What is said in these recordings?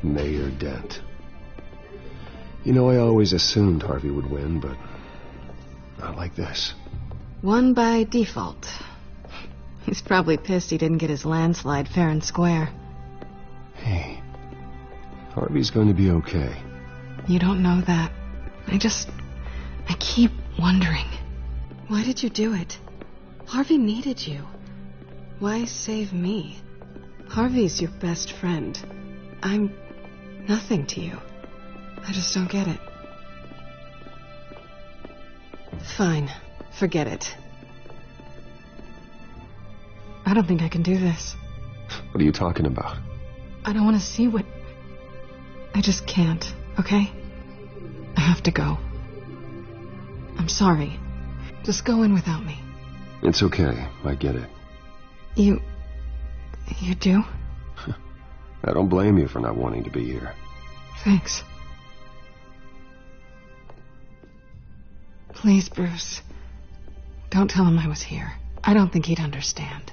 Mayor Dent. You know, I always assumed Harvey would win, but not like this. Won by default. He's probably pissed he didn't get his landslide fair and square. Hey, Harvey's going to be okay. You don't know that. I keep wondering. Why did you do it? Harvey needed you. Why save me? Harvey's your best friend. I'm nothing to you. I just don't get it. Fine. Forget it. I don't think I can do this. What are you talking about? I don't want to see what... I just can't, okay? I have to go. I'm sorry. Just go in without me. It's okay. I get it. You do? I don't blame you for not wanting to be here. Thanks. Please, Bruce. Don't tell him I was here. I don't think he'd understand.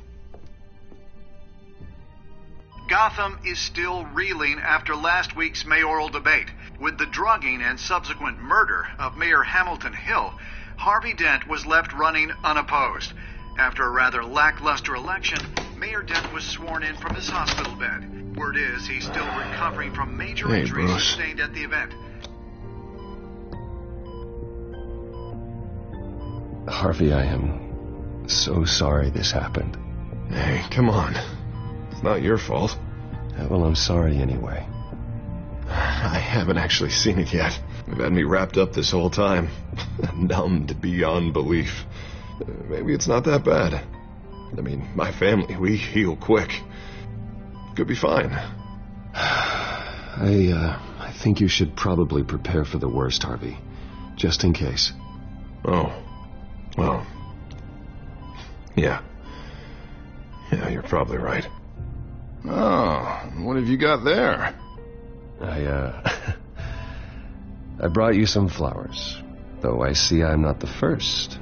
Gotham is still reeling after last week's mayoral debate. With the drugging and subsequent murder of Mayor Hamilton Hill, Harvey Dent was left running unopposed. After a rather lackluster election, Mayor Dent was sworn in from his hospital bed. Word is he's still recovering from major injuries sustained at the event. Harvey, I am so sorry this happened. Hey, come on. It's not your fault. Well, I'm sorry anyway. I haven't actually seen it yet. They've had me wrapped up this whole time. Numbed beyond belief. Maybe it's not that bad. I mean, my family, we heal quick. Could be fine. I think you should probably prepare for the worst, Harvey. Just in case. Oh. Well. Yeah. Yeah, you're probably right. Oh, what have you got there? I brought you some flowers. Though I see I'm not the first.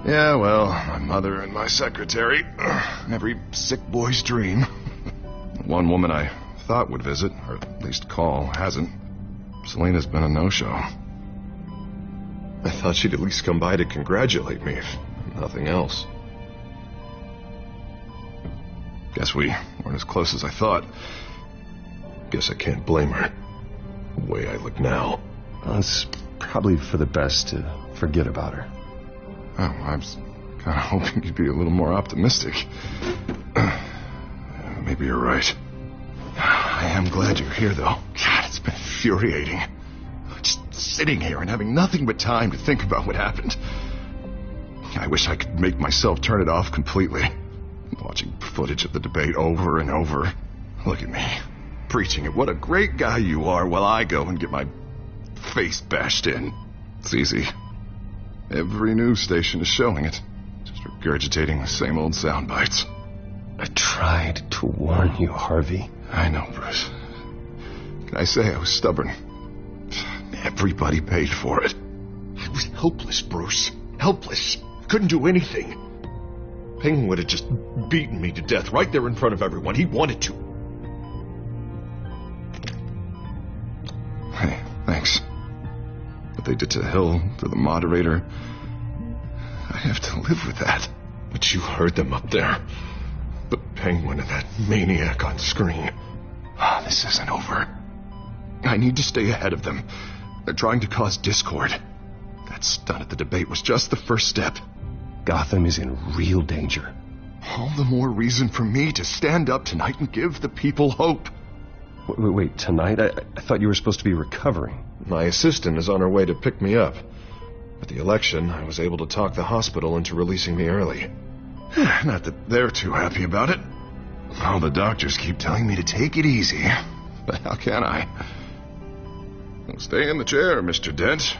Yeah, well, my mother and my secretary. Every sick boy's dream. One woman I thought would visit, or at least call, hasn't. Selena's been a no-show. I thought she'd at least come by to congratulate me, if nothing else. Guess we weren't as close as I thought. Guess I can't blame her. The way I look now. Well, it's probably for the best to forget about her. Oh, I was kind of hoping you'd be a little more optimistic. Maybe you're right. I am glad you're here, though. God, it's been infuriating. Just sitting here and having nothing but time to think about what happened. I wish I could make myself turn it off completely. Watching footage of the debate over and over. Look at me, preaching at what a great guy you are while I go and get my face bashed in. It's easy. Every news station is showing it. Just regurgitating the same old sound bites. I tried to warn you, Harvey. I know, Bruce. Can I say I was stubborn? Everybody paid for it. I was helpless, Bruce. Helpless. Couldn't do anything. Penguin would have just beaten me to death right there in front of everyone. He wanted to. Hey, thanks. What they did to Hill, to the moderator, I have to live with that. But you heard them up there. The Penguin and that maniac on screen. This isn't over. I need to stay ahead of them. They're trying to cause discord. That stunt at the debate was just the first step. Gotham is in real danger. All the more reason for me to stand up tonight and give the people hope. Wait, tonight? I thought you were supposed to be recovering. My assistant is on her way to pick me up. At the election, I was able to talk the hospital into releasing me early. Not that they're too happy about it. All the doctors keep telling me to take it easy. But how can I? Well, stay in the chair, Mr. Dent.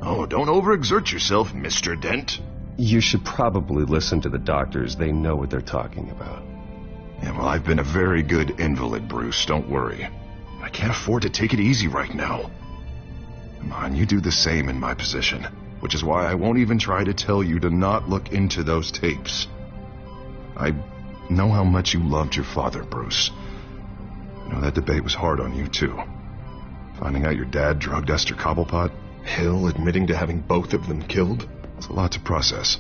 Oh, don't overexert yourself, Mr. Dent. You should probably listen to the doctors. They know what they're talking about. Yeah, well, I've been a very good invalid, Bruce. Don't worry. I can't afford to take it easy right now. Come on, you do the same in my position. Which is why I won't even try to tell you to not look into those tapes. I know how much you loved your father, Bruce. You know, that debate was hard on you, too. Finding out your dad drugged Esther Cobblepot, Hill admitting to having both of them killed. It's a lot to process.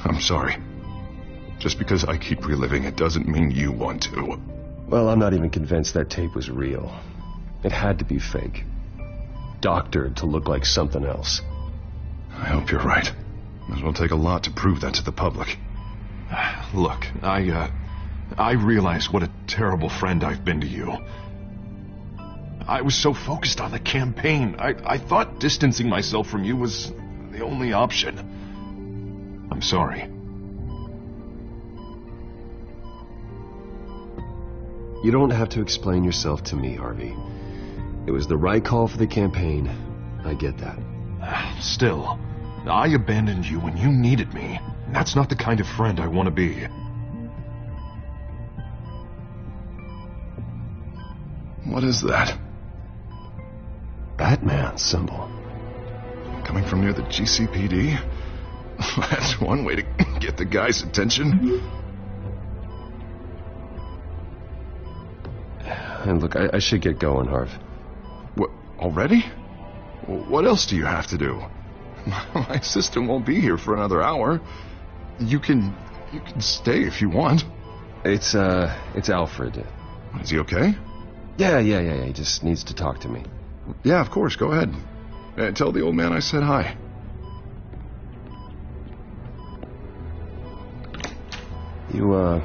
I'm sorry. Just because I keep reliving it doesn't mean you want to. Well, I'm not even convinced that tape was real. It had to be fake. Doctored to look like something else. I hope you're right. It will take a lot to prove that to the public. Look, I realize what a terrible friend I've been to you. I was so focused on the campaign. I thought distancing myself from you was the only option. I'm sorry. You don't have to explain yourself to me, Harvey. It was the right call for the campaign. I get that. Still, I abandoned you when you needed me. That's not the kind of friend I want to be. What is that? Batman symbol. Coming from near the GCPD? That's one way to get the guy's attention. And look, I should get going, Harv. What, already? What else do you have to do? My assistant won't be here for another hour. You can stay if you want. It's Alfred. Is he okay? Yeah. He just needs to talk to me. Yeah, of course. Go ahead. Tell the old man I said hi. You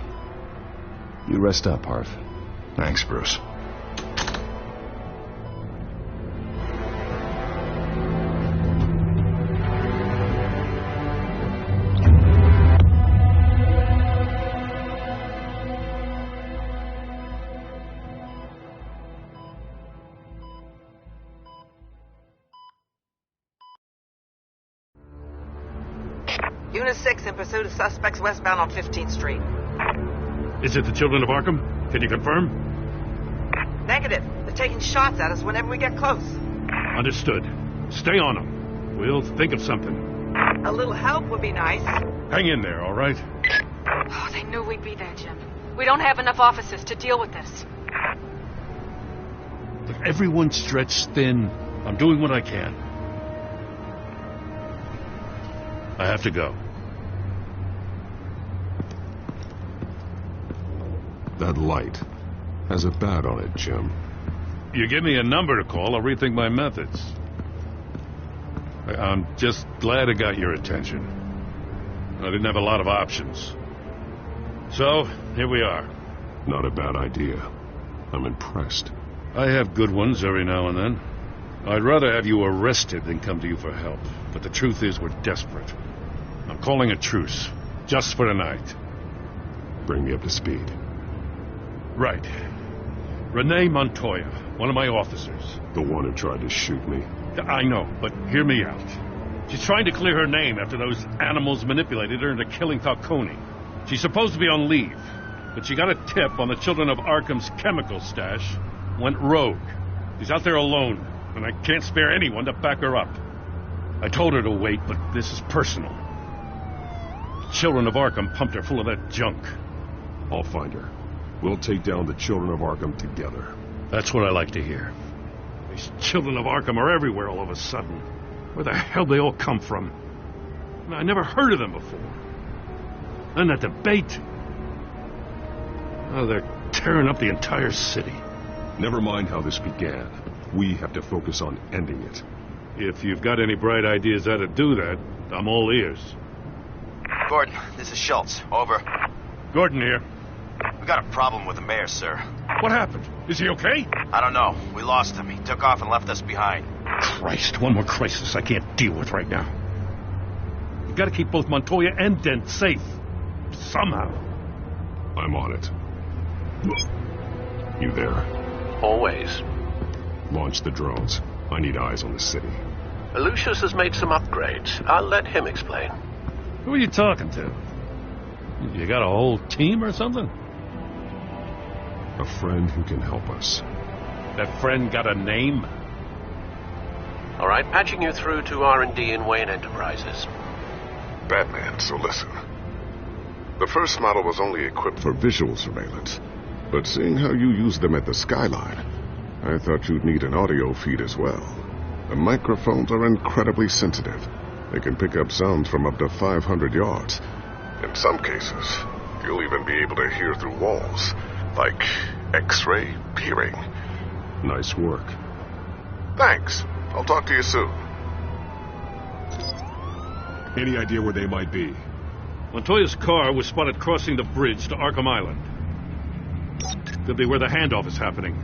rest up, Harv. Thanks, Bruce. Unit 6 in pursuit of suspects westbound on 15th Street. Is it the children of Arkham? Can you confirm? Negative. They're taking shots at us whenever we get close. Understood. Stay on them. We'll think of something. A little help would be nice. Hang in there, all right? Oh, they knew we'd be there, Jim. We don't have enough officers to deal with this. Look, everyone's stretched thin. I'm doing what I can. I have to go. That light has a bat on it, Jim. You give me a number to call, I'll rethink my methods. I'm just glad I got your attention. I didn't have a lot of options. So, here we are. Not a bad idea. I'm impressed. I have good ones every now and then. I'd rather have you arrested than come to you for help. But the truth is we're desperate. I'm calling a truce, just for tonight. Bring me up to speed. Right. Renee Montoya, one of my officers. The one who tried to shoot me. I know, but hear me out. She's trying to clear her name after those animals manipulated her into killing Falcone. She's supposed to be on leave, but she got a tip on the Children of Arkham's chemical stash, went rogue. She's out there alone, and I can't spare anyone to back her up. I told her to wait, but this is personal. The Children of Arkham pumped her full of that junk. I'll find her. We'll take down the Children of Arkham together. That's what I like to hear. These Children of Arkham are everywhere all of a sudden. Where the hell they all come from? I never heard of them before. And that debate. Oh, they're tearing up the entire city. Never mind how this began. We have to focus on ending it. If you've got any bright ideas how to do that, I'm all ears. Gordon, this is Schultz. Over. Gordon here. We got a problem with the mayor, sir. What happened? Is he okay? I don't know. We lost him. He took off and left us behind. Christ, one more crisis I can't deal with right now. You gotta keep both Montoya and Dent safe. Somehow. I'm on it. You there? Always. Launch the drones. I need eyes on the city. Lucius has made some upgrades. I'll let him explain. Who are you talking to? You got a whole team or something? A friend who can help us. That friend got a name? All right, patching you through to R&D in Wayne Enterprises. Batman, so listen. The first model was only equipped for visual surveillance. But seeing how you use them at the skyline, I thought you'd need an audio feed as well. The microphones are incredibly sensitive. They can pick up sounds from up to 500 yards. In some cases, you'll even be able to hear through walls, like X-ray peering. Nice work. Thanks. I'll talk to you soon. Any idea where they might be? Montoya's car was spotted crossing the bridge to Arkham Island. Could be where the handoff is happening.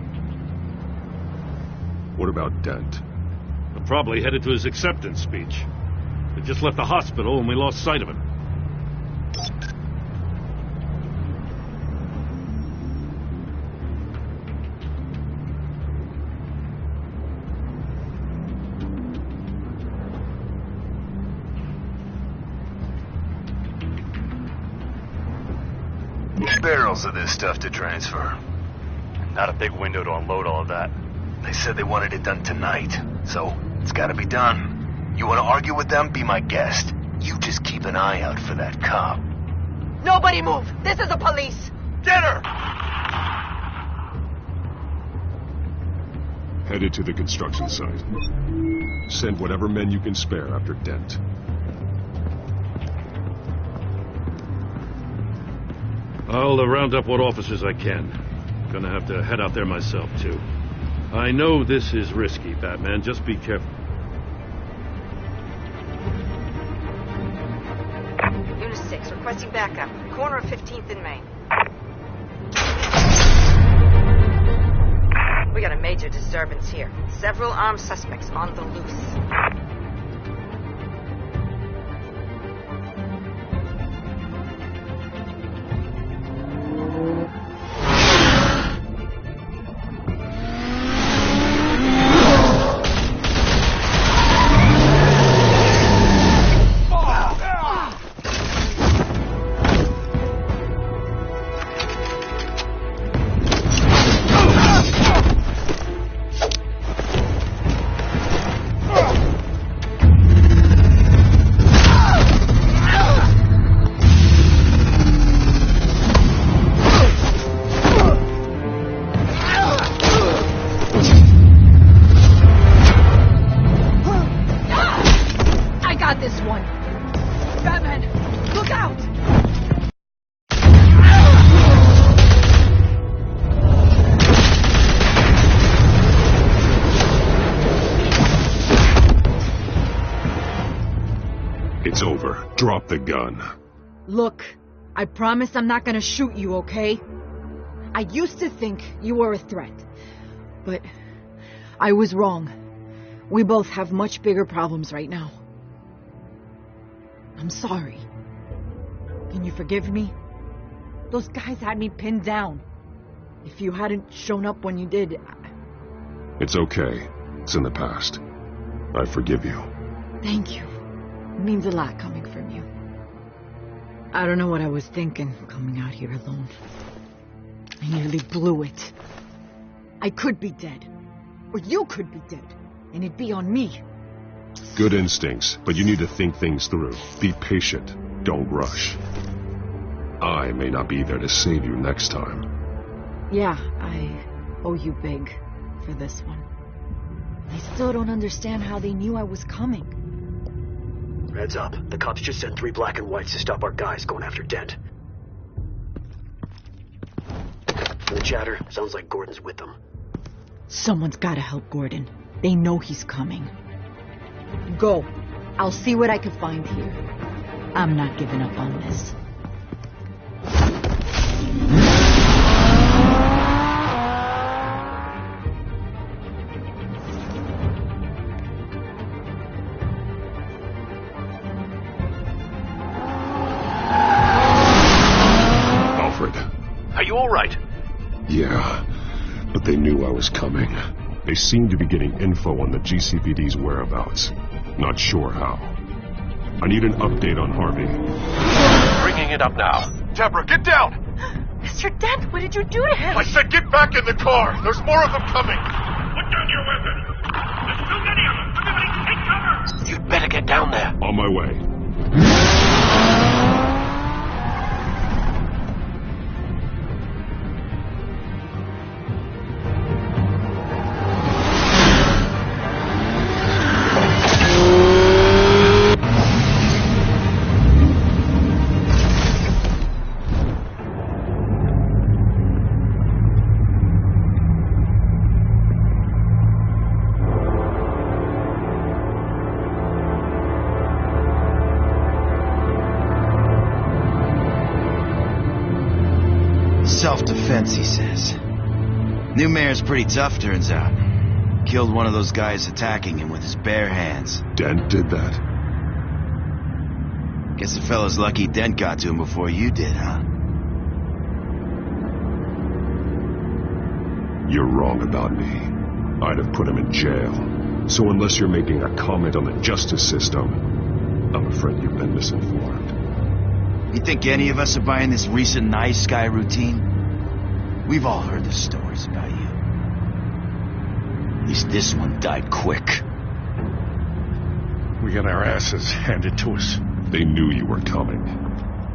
What about Dent? They're probably headed to his acceptance speech. They just left the hospital and we lost sight of him. Barrels of this stuff to transfer. Not a big window to unload all of that. They said they wanted it done tonight, so it's gotta be done. You wanna argue with them? Be my guest. You just keep an eye out for that cop. Nobody move! This is the police! Get her! Headed to the construction site. Send whatever men you can spare after Dent. I'll round up what officers I can. Gonna have to head out there myself, too. I know this is risky, Batman. Just be careful. Unit 6, requesting backup. Corner of 15th and Main. We got a major disturbance here. Several armed suspects on the loose. It's over. Drop the gun. Look, I promise I'm not gonna shoot you, okay? I used to think you were a threat, but I was wrong. We both have much bigger problems right now. I'm sorry. Can you forgive me? Those guys had me pinned down. If you hadn't shown up when you did... It's okay. It's in the past. I forgive you. Thank you. It means a lot coming from you. I don't know what I was thinking, coming out here alone. I nearly blew it. I could be dead. Or you could be dead. And it'd be on me. Good instincts, but you need to think things through. Be patient. Don't rush. I may not be there to save you next time. Yeah, I owe you big for this one. I still don't understand how they knew I was coming. Heads up. The cops just sent 3 black and whites to stop our guys going after Dent. From the chatter, sounds like Gordon's with them. Someone's gotta help Gordon. They know he's coming. Go. I'll see what I can find here. I'm not giving up on this. Are you all right? Yeah, but they knew I was coming. They seemed to be getting info on the GCPD's whereabouts. Not sure how. I need an update on Harvey. Bringing it up now. Deborah, get down! Mr. Dent, what did you do to him? I said get back in the car! There's more of them coming! Put down your weapon! There's too many of them! Everybody take cover! You'd better get down there. On my way. defense, he says. New mayor's pretty tough, turns out. Killed one of those guys attacking him with his bare hands. Dent did that? Guess the fellow's lucky Dent got to him before you did, huh? You're wrong about me. I'd have put him in jail. So unless you're making a comment on the justice system, I'm afraid you've been misinformed. You think any of us are buying this recent nice guy routine? We've all heard the stories about you. At least this one died quick. We got our asses handed to us. They knew you were coming.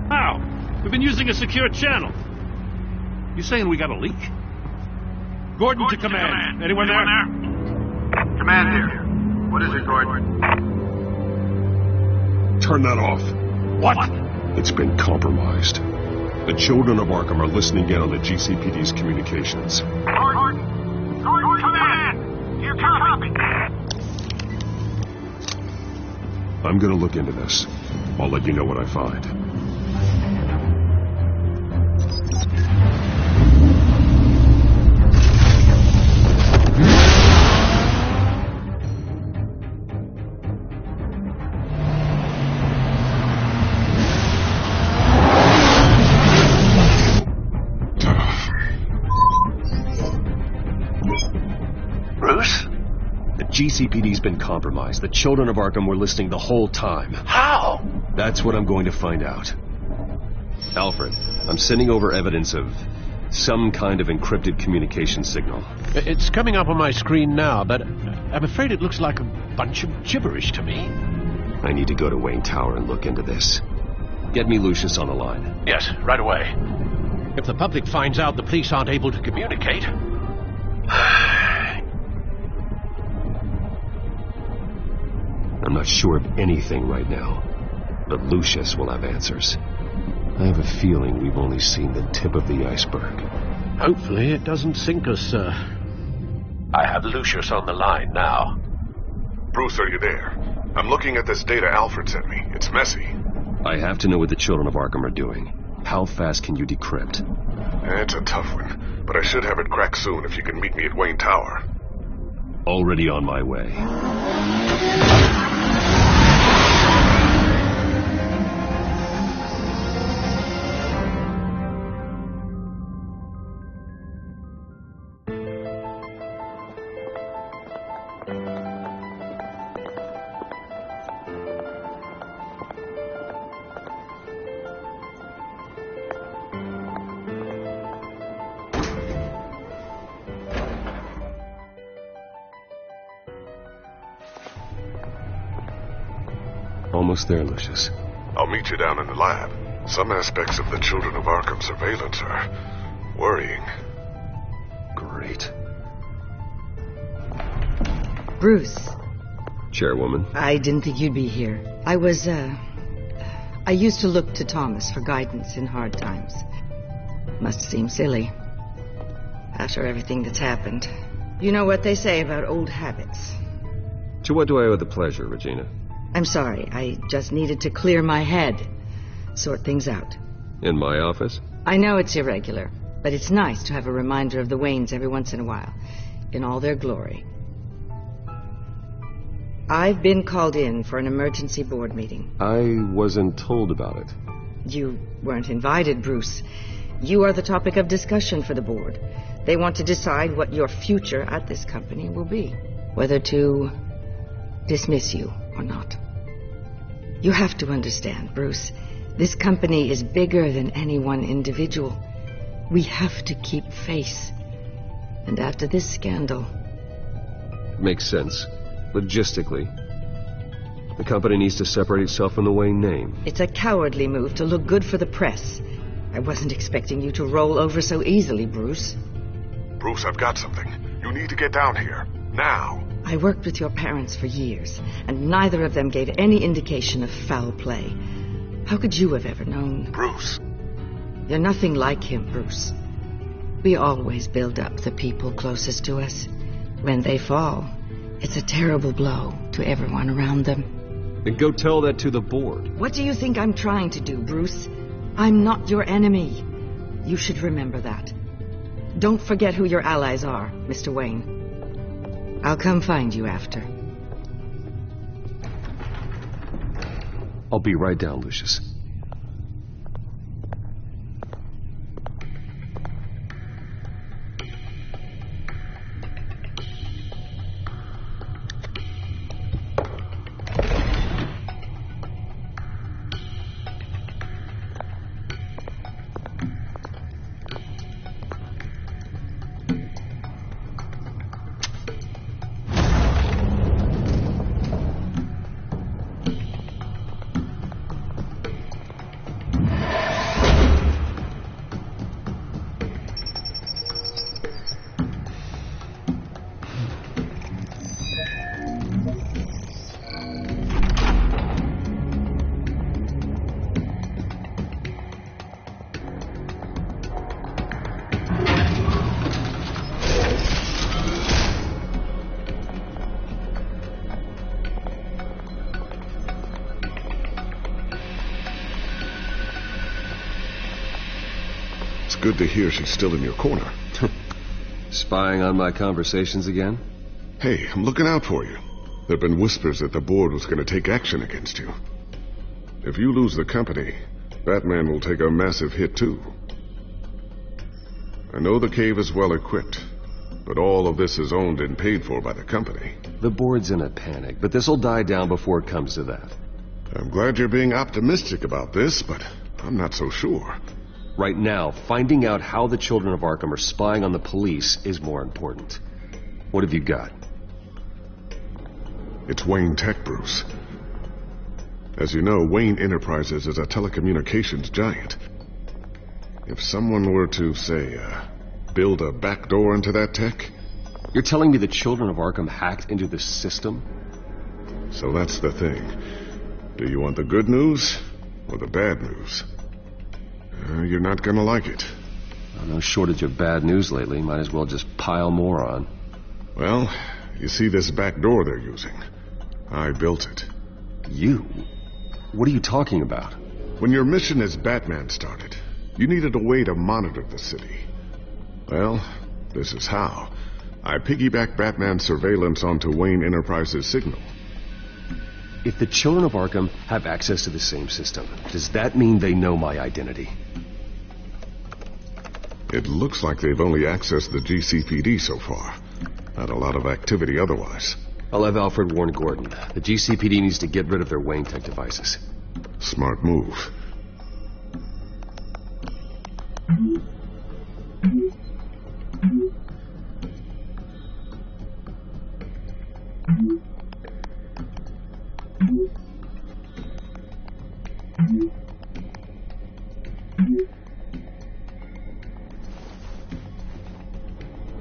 How? We've been using a secure channel. You saying we got a leak? Gordon to command. Anyone there? Command here. What is it, Gordon? Turn that off. What? It's been compromised. The children of Arkham are listening in on the GCPD's communications. Gordon, command! You copy? I'm gonna look into this. I'll let you know what I find. GCPD's been compromised. The children of Arkham were listening the whole time. How? That's what I'm going to find out. Alfred, I'm sending over evidence of some kind of encrypted communication signal. It's coming up on my screen now, but I'm afraid it looks like a bunch of gibberish to me. I need to go to Wayne Tower and look into this. Get me Lucius on the line. Yes, right away. If the public finds out the police aren't able to communicate... I'm not sure of anything right now, but Lucius will have answers. I have a feeling we've only seen the tip of the iceberg. Hopefully it doesn't sink us, sir. I have Lucius on the line now. Bruce, are you there? I'm looking at this data Alfred sent me. It's messy. I have to know what the children of Arkham are doing. How fast can you decrypt? It's a tough one, but I should have it cracked soon if you can meet me at Wayne Tower. Already on my way. Almost there, Lucius. I'll meet you down in the lab. Some aspects of the Children of Arkham surveillance are worrying. Great. Bruce. Chairwoman. I didn't think you'd be here. I used to look to Thomas for guidance in hard times. Must seem silly. After everything that's happened. You know what they say about old habits. To what do I owe the pleasure, Regina? I'm sorry. I just needed to clear my head. Sort things out. In my office? I know it's irregular, but it's nice to have a reminder of the Waynes every once in a while. In all their glory. I've been called in for an emergency board meeting. I wasn't told about it. You weren't invited, Bruce. You are the topic of discussion for the board. They want to decide what your future at this company will be. Whether to dismiss you or not. You have to understand, Bruce. This company is bigger than any one individual. We have to keep face. And after this scandal... Makes sense. Logistically. The company needs to separate itself from the Wayne name. It's a cowardly move to look good for the press. I wasn't expecting you to roll over so easily, Bruce. Bruce, I've got something. You need to get down here. Now. I worked with your parents for years, and neither of them gave any indication of foul play. How could you have ever known? Bruce. You're nothing like him, Bruce. We always build up the people closest to us. When they fall, it's a terrible blow to everyone around them. Then go tell that to the board. What do you think I'm trying to do, Bruce? I'm not your enemy. You should remember that. Don't forget who your allies are, Mr. Wayne. I'll come find you after. I'll be right down, Lucius. Good to hear she's still in your corner. Spying on my conversations again? Hey, I'm looking out for you. There've been whispers that the board was going to take action against you. If you lose the company, Batman will take a massive hit too. I know the cave is well equipped, but all of this is owned and paid for by the company. The board's in a panic, but this'll die down before it comes to that. I'm glad you're being optimistic about this, but I'm not so sure. Right now, finding out how the children of Arkham are spying on the police is more important. What have you got? It's Wayne Tech, Bruce. As you know, Wayne Enterprises is a telecommunications giant. If someone were to, say, build a backdoor into that tech... You're telling me the children of Arkham hacked into the system? So that's the thing. Do you want the good news or the bad news? You're not gonna like it. No shortage of bad news lately. Might as well just pile more on. Well, you see this back door they're using? I built it. You? What are you talking about? When your mission as Batman started, you needed a way to monitor the city. Well, this is how. I piggybacked Batman's surveillance onto Wayne Enterprises' signal. If the children of Arkham have access to the same system, does that mean they know my identity? It looks like they've only accessed the GCPD so far. Not a lot of activity otherwise. I'll have Alfred warn Gordon. The GCPD needs to get rid of their Wayne Tech devices. Smart move.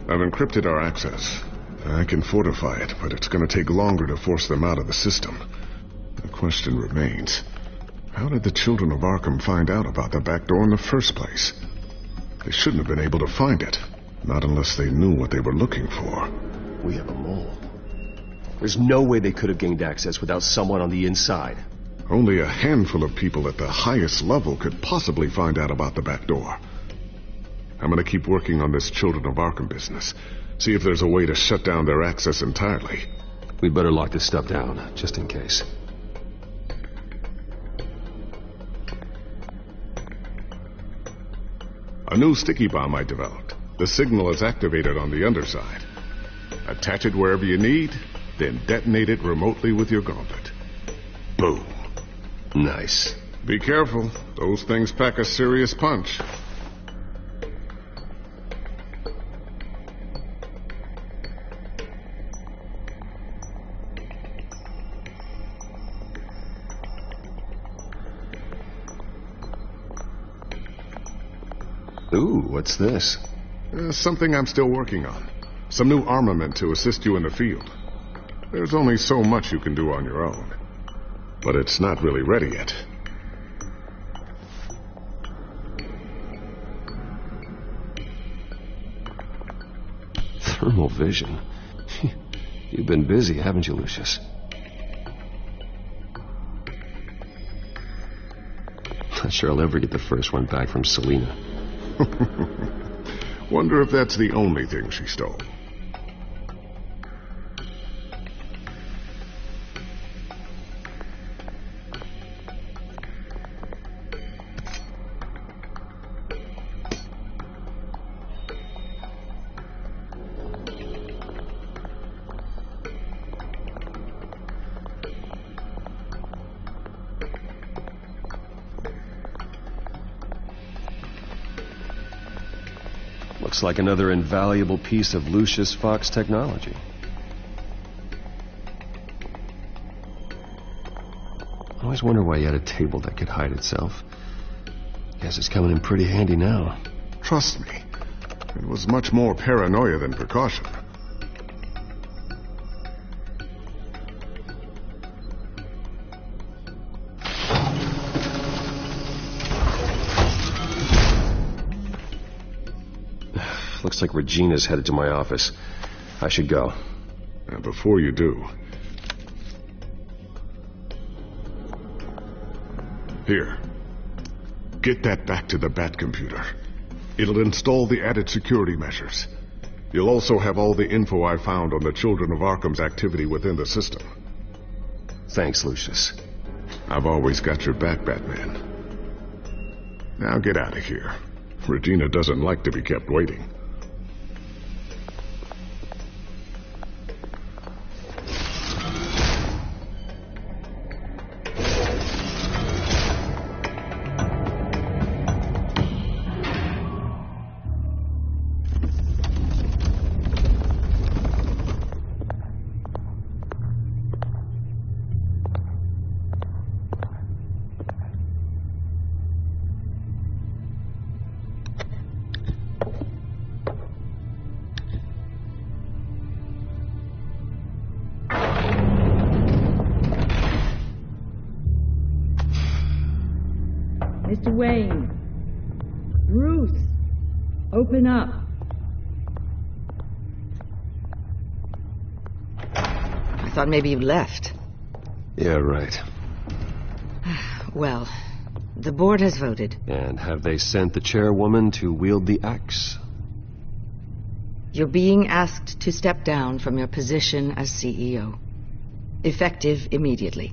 I've encrypted our access. I can fortify it, but it's going to take longer to force them out of the system. The question remains, how did the children of Arkham find out about the back door in the first place? They shouldn't have been able to find it, not unless they knew what they were looking for. We have a mole. There's no way they could have gained access without someone on the inside. Only a handful of people at the highest level could possibly find out about the back door. I'm going to keep working on this Children of Arkham business. See if there's a way to shut down their access entirely. We'd better lock this stuff down, just in case. A new sticky bomb I developed. The signal is activated on the underside. Attach it wherever you need, then detonate it remotely with your gauntlet. Boom. Nice. Be careful. Those things pack a serious punch. Ooh, what's this? Something I'm still working on. Some new armament to assist you in the field. There's only so much you can do on your own. But it's not really ready yet. Thermal vision. You've been busy, haven't you, Lucius? Not sure I'll ever get the first one back from Selina. Wonder if that's the only thing she stole. Looks like another invaluable piece of Lucius Fox technology. I always wonder why you had a table that could hide itself. Guess it's coming in pretty handy now. Trust me, it was much more paranoia than precaution. Looks like Regina's headed to my office. I should go. And before you do... Here. Get that back to the Bat computer. It'll install the added security measures. You'll also have all the info I found on the Children of Arkham's activity within the system. Thanks, Lucius. I've always got your back, Batman. Now get out of here. Regina doesn't like to be kept waiting. Mr. Wayne. Bruce. Open up. I thought maybe you left. Yeah, right. Well, the board has voted. And have they sent the chairwoman to wield the axe? You're being asked to step down from your position as CEO. Effective immediately.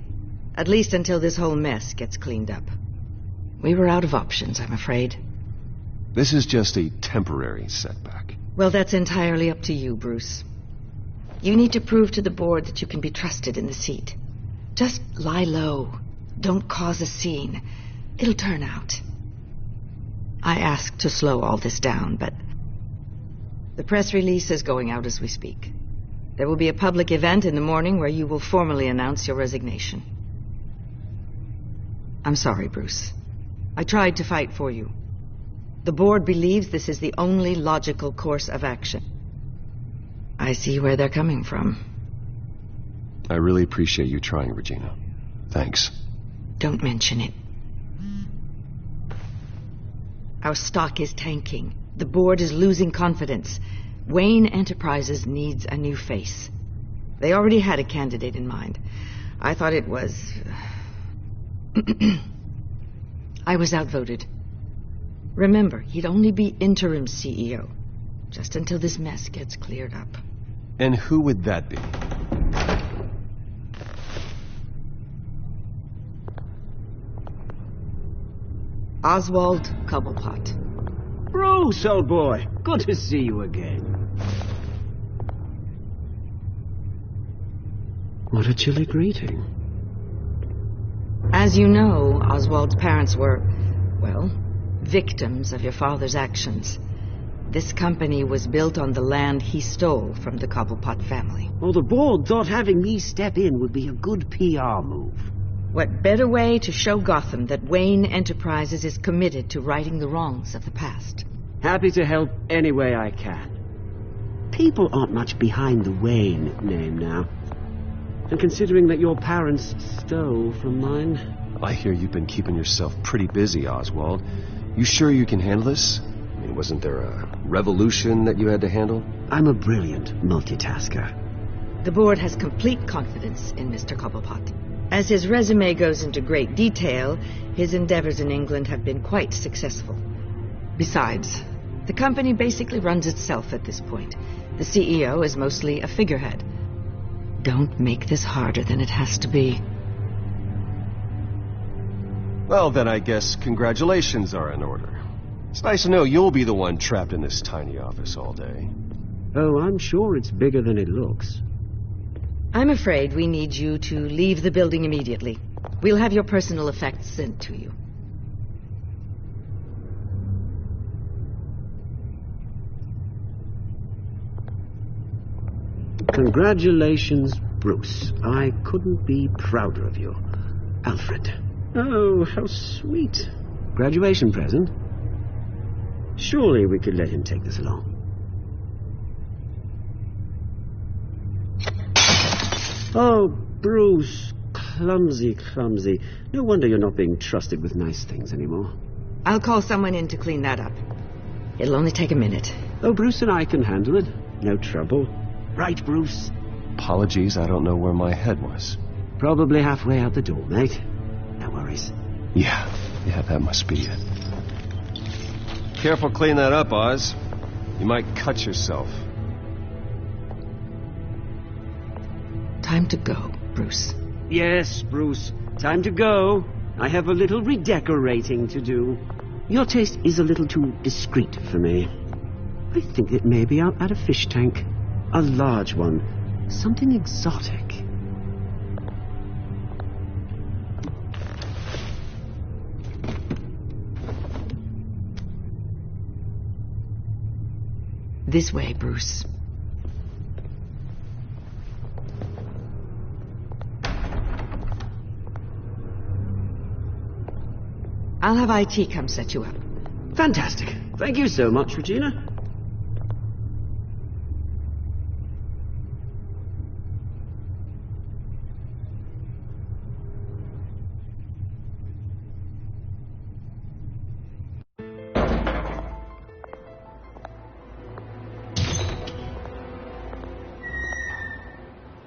At least until this whole mess gets cleaned up. We were out of options, I'm afraid. This is just a temporary setback. Well, that's entirely up to you, Bruce. You need to prove to the board that you can be trusted in the seat. Just lie low. Don't cause a scene. It'll turn out. I asked to slow all this down, but the press release is going out as we speak. There will be a public event in the morning where you will formally announce your resignation. I'm sorry, Bruce. I tried to fight for you. The board believes this is the only logical course of action. I see where they're coming from. I really appreciate you trying, Regina. Thanks. Don't mention it. Our stock is tanking. The board is losing confidence. Wayne Enterprises needs a new face. They already had a candidate in mind. I thought it was... I was outvoted. Remember, he'd only be interim CEO, just until this mess gets cleared up. And who would that be? Oswald Cobblepot. Bruce, old boy. Good to see you again. What a chilly greeting. As you know, Oswald's parents were, well, victims of your father's actions. This company was built on the land he stole from the Cobblepot family. Well, the board thought having me step in would be a good PR move. What better way to show Gotham that Wayne Enterprises is committed to righting the wrongs of the past? Happy to help any way I can. People aren't much behind the Wayne name now. And considering that your parents stole from mine... I hear you've been keeping yourself pretty busy, Oswald. You sure you can handle this? I mean, wasn't there a revolution that you had to handle? I'm a brilliant multitasker. The board has complete confidence in Mr. Cobblepot. As his resume goes into great detail, his endeavors in England have been quite successful. Besides, The company basically runs itself at this point. The CEO is mostly a figurehead. Don't make this harder than it has to be. Well, then I guess congratulations are in order. It's nice to know you'll be the one trapped in this tiny office all day. Oh, I'm sure it's bigger than it looks. I'm afraid we need you to leave the building immediately. We'll have your personal effects sent to you. Congratulations, Bruce. I couldn't be prouder of you. Alfred. Oh, how sweet. Graduation present? Surely we could let him take this along. Oh, Bruce. Clumsy, clumsy. No wonder you're not being trusted with nice things anymore. I'll call someone in to clean that up. It'll only take a minute. Oh, Bruce and I can handle it. No trouble. Right, Bruce? Apologies, I don't know where my head was. Probably halfway out the door, mate. No worries. Yeah, that must be it. Careful clean that up, Oz. You might cut yourself. Time to go, Bruce. Yes, Bruce. Time to go. I have a little redecorating to do. Your taste is a little too discreet for me. I think that maybe I'll add a fish tank. A large one. Something exotic. This way, Bruce. I'll have IT come set you up. Fantastic. Thank you so much, Regina.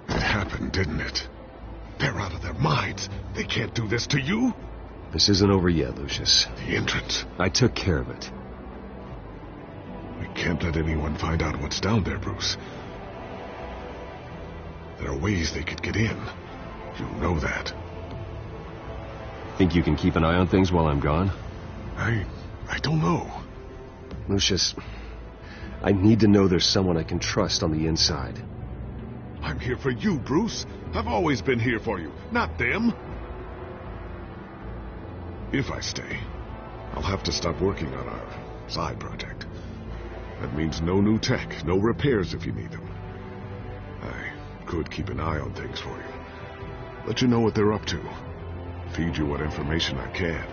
It happened, didn't it? They're out of their minds. They can't do this to you. This isn't over yet, Lucius. The entrance. I took care of it. We can't let anyone find out what's down there, Bruce. There are ways they could get in. You know that. Think you can keep an eye on things while I'm gone? I don't know. Lucius, I need to know there's someone I can trust on the inside. I'm here for you, Bruce. I've always been here for you, not them. If I stay, I'll have to stop working on our side project. That means no new tech, no repairs if you need them. I could keep an eye on things for you. Let you know what they're up to. Feed you what information I can.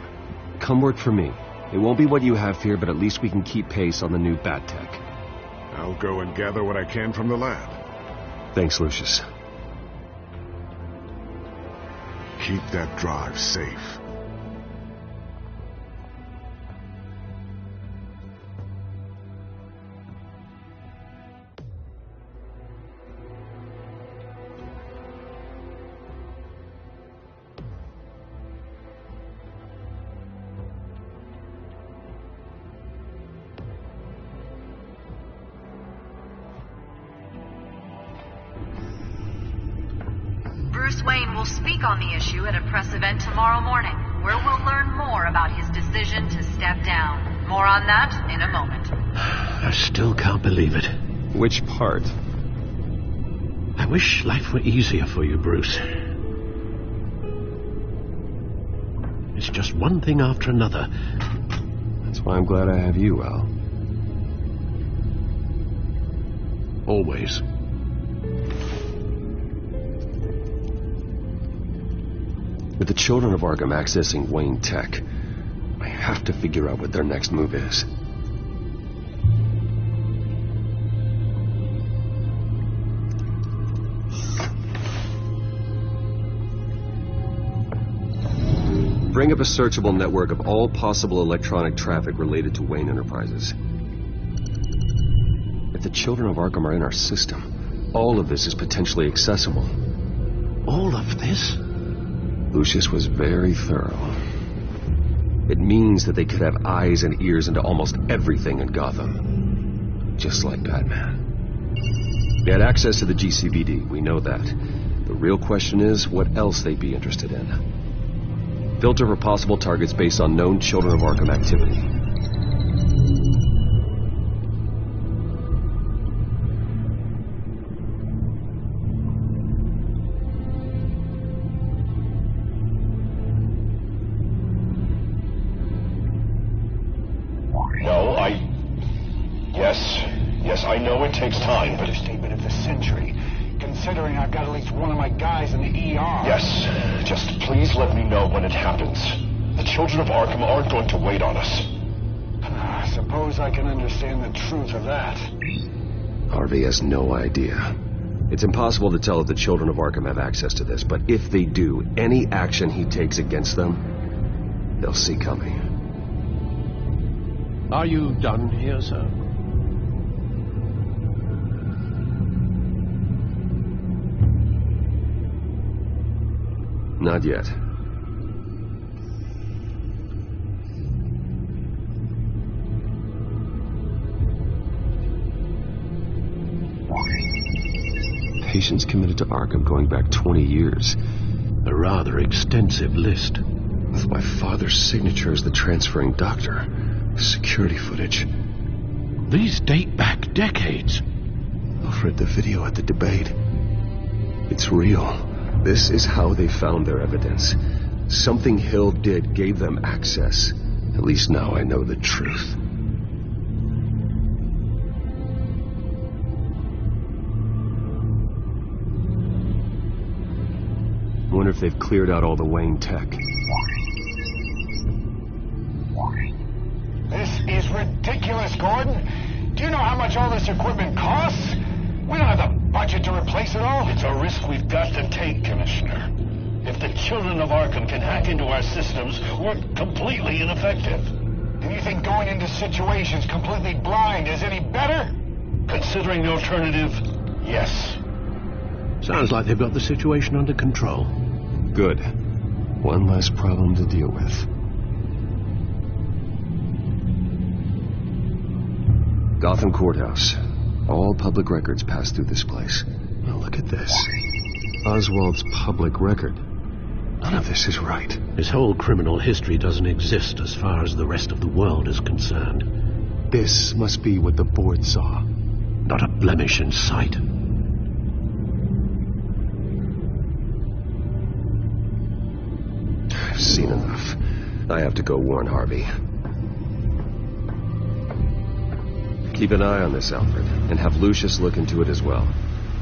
Come work for me. It won't be what you have here, but at least we can keep pace on the new bat tech. I'll go and gather what I can from the lab. Thanks, Lucius. Keep that drive safe. Bruce Wayne will speak on the issue at a press event tomorrow morning, where we'll learn more about his decision to step down. More on that in a moment. I still can't believe it. Which part? I wish life were easier for you, Bruce. It's just one thing after another. That's why I'm glad I have you, Al. Always. With the children of Arkham accessing Wayne Tech, I have to figure out what their next move is. Bring up a searchable network of all possible electronic traffic related to Wayne Enterprises. If the children of Arkham are in our system, all of this is potentially accessible. All of this? Lucius was very thorough. It means that they could have eyes and ears into almost everything in Gotham. Just like Batman. They had access to the GCPD, we know that. The real question is, what else they'd be interested in. Filter for possible targets based on known Children of Arkham activity. Yes, I know it takes time, but... Understatement of the century, considering I've got at least one of my guys in the ER. Yes, just please let me know when it happens. The Children of Arkham aren't going to wait on us. I suppose I can understand the truth of that. Harvey has no idea. It's impossible to tell if the Children of Arkham have access to this, but if they do, any action he takes against them, they'll see coming. Are you done here, sir? Not yet. Patients committed to Arkham going back 20 years. A rather extensive list. With my father's signature as the transferring doctor. Security footage. These date back decades. I've read the video at the debate. It's real. This is how they found their evidence. Something Hill did gave them access. At least now I know the truth. I wonder if they've cleared out all the Wayne tech. This is ridiculous, Gordon. Do you know how much all this equipment costs? We don't have the budget to replace it all. It's a risk we've got to take, Commissioner. If the Children of Arkham can hack into our systems, we're completely ineffective. And you think going into situations completely blind is any better? Considering the alternative, yes. Sounds like they've got the situation under control. Good. One less problem to deal with. Gotham Courthouse. All public records pass through this place. Now look at this. Oswald's public record. None of this is right. His whole criminal history doesn't exist as far as the rest of the world is concerned. This must be what the board saw. Not a blemish in sight. I've seen enough. I have to go warn Harvey. Keep an eye on this, Alfred, and have Lucius look into it as well.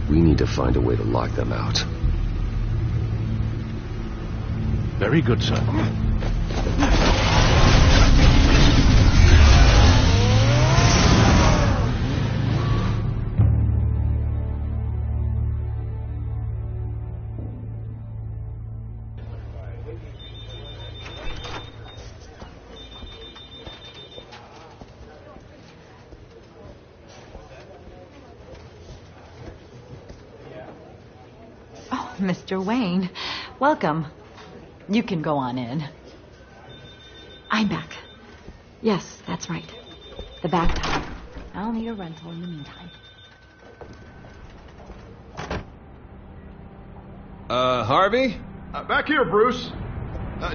We need to find a way to lock them out. Very good, sir. Mr. Wayne, welcome. You can go on in. I'm back. Yes, that's right. The bathtub. I'll need a rental in the meantime. Harvey? Back here, Bruce.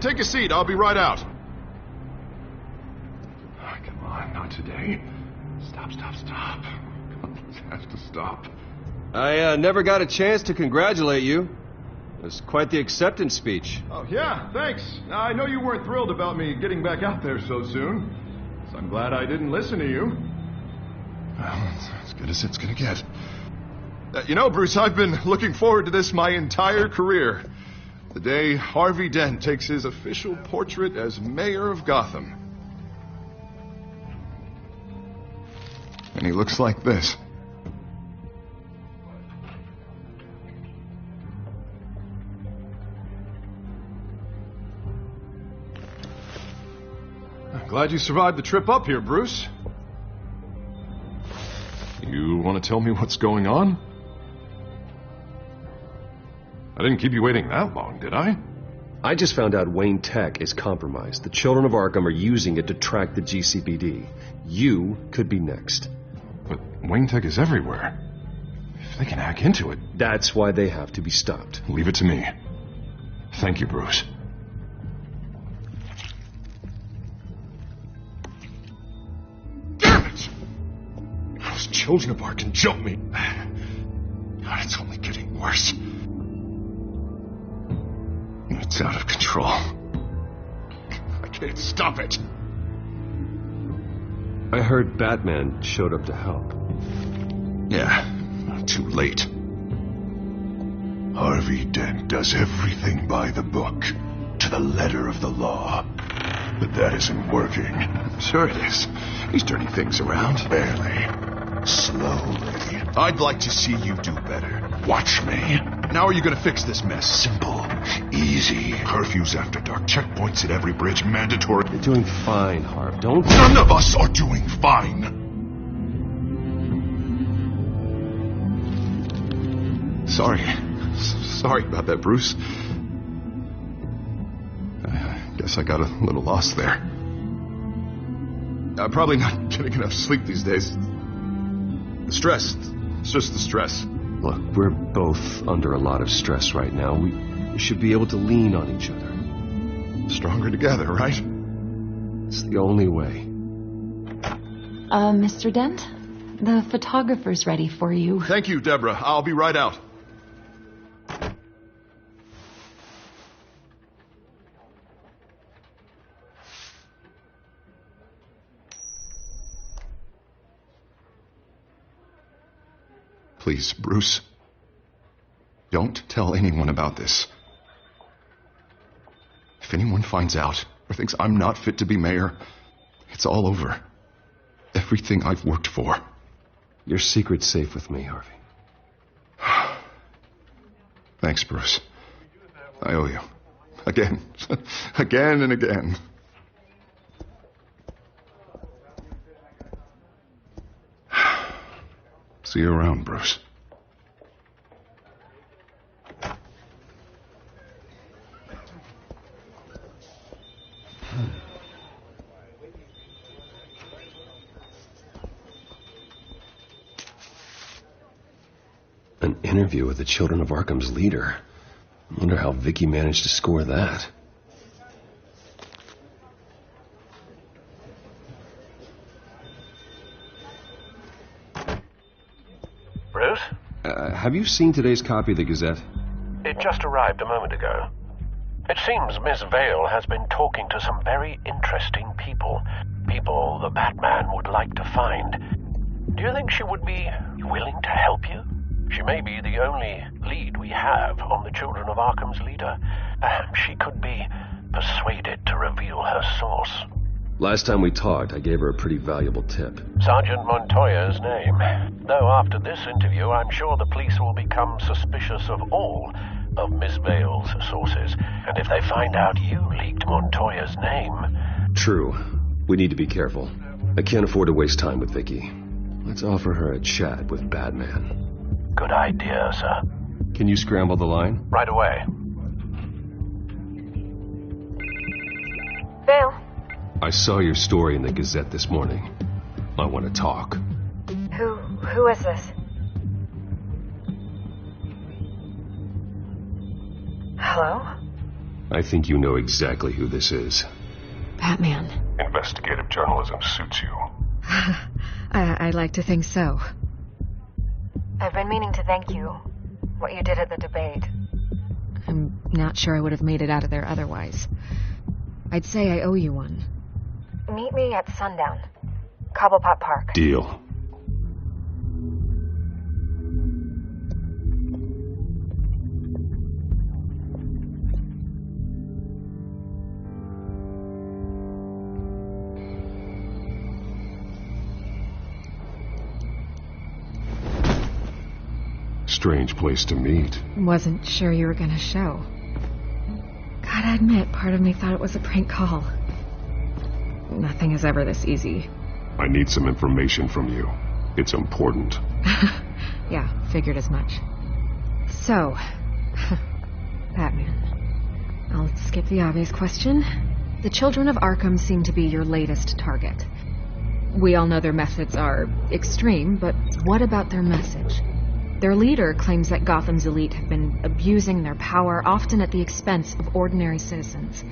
Take a seat. I'll be right out. Oh, come on, not today. Stop. Come on, this has to stop. I never got a chance to congratulate you. It was quite the acceptance speech. Oh, yeah, thanks. I know you weren't thrilled about me getting back out there so soon, so I'm glad I didn't listen to you. Well, it's as good as it's gonna get. You know, Bruce, I've been looking forward to this my entire career. The day Harvey Dent takes his official portrait as mayor of Gotham. And he looks like this. Glad you survived the trip up here, Bruce. You want to tell me what's going on? I didn't keep you waiting that long, did I? I just found out Wayne Tech is compromised. The children of Arkham are using it to track the GCPD. You could be next. But Wayne Tech is everywhere. If they can hack into it... That's why they have to be stopped. Leave it to me. Thank you, Bruce. Damn it! Those children of Arkham jumped me. God, it's only getting worse. It's out of control. I can't stop it. I heard Batman showed up to help. Yeah, too late. Harvey Dent does everything by the book, to the letter of the law. But that isn't working. Sure it is. He's turning things around. Barely. Slowly. I'd like to see you do better. Watch me. Now are you going to fix this mess? Simple. Easy. Curfews after dark. Checkpoints at every bridge. Mandatory. You're doing fine, Harv. Don't... None of us are doing fine. Sorry about that, Bruce. I guess I got a little lost there. I'm probably not getting enough sleep these days. The stress. It's just the stress. Look, we're both under a lot of stress right now. We should be able to lean on each other. Stronger together, right? It's the only way. Mr. Dent? The photographer's ready for you. Thank you, Deborah. I'll be right out. Please, Bruce. Don't tell anyone about this. If anyone finds out or thinks I'm not fit to be mayor, it's all over. Everything I've worked for. Your secret's safe with me, Harvey. Thanks, Bruce. I owe you. Again. Again and again. See you around, Bruce. An interview with the Children of Arkham's leader. I wonder how Vicky managed to score that. Bruce? Have you seen today's copy of the Gazette? It just arrived a moment ago. It seems Miss Vale has been talking to some very interesting people. People the Batman would like to find. Do you think she would be willing to help you? She may be the only lead we have on the Children of Arkham's leader. Perhaps she could be persuaded to reveal her source. Last time we talked, I gave her a pretty valuable tip. Sergeant Montoya's name. Though after this interview, I'm sure the police will become suspicious of all of Miss Vale's sources. And if they find out you leaked Montoya's name... True. We need to be careful. I can't afford to waste time with Vicky. Let's offer her a chat with Batman. Good idea, sir. Can you scramble the line? Right away. Vale. I saw your story in the Gazette this morning. I want to talk. Who is this? Hello? I think you know exactly who this is. Batman. Investigative journalism suits you. I'd like to think so. I've been meaning to thank you. What you did at the debate. I'm not sure I would have made it out of there otherwise. I'd say I owe you one. Meet me at sundown. Cobblepot Park. Deal. Strange place to meet. Wasn't sure you were gonna show. Gotta admit, part of me thought it was a prank call. Nothing is ever this easy. I need some information from you. It's important. Yeah, figured as much. So, Batman, I'll skip the obvious question. The children of Arkham seem to be your latest target. We all know their methods are extreme, but what about their message? Their leader claims that Gotham's elite have been abusing their power, often at the expense of ordinary citizens.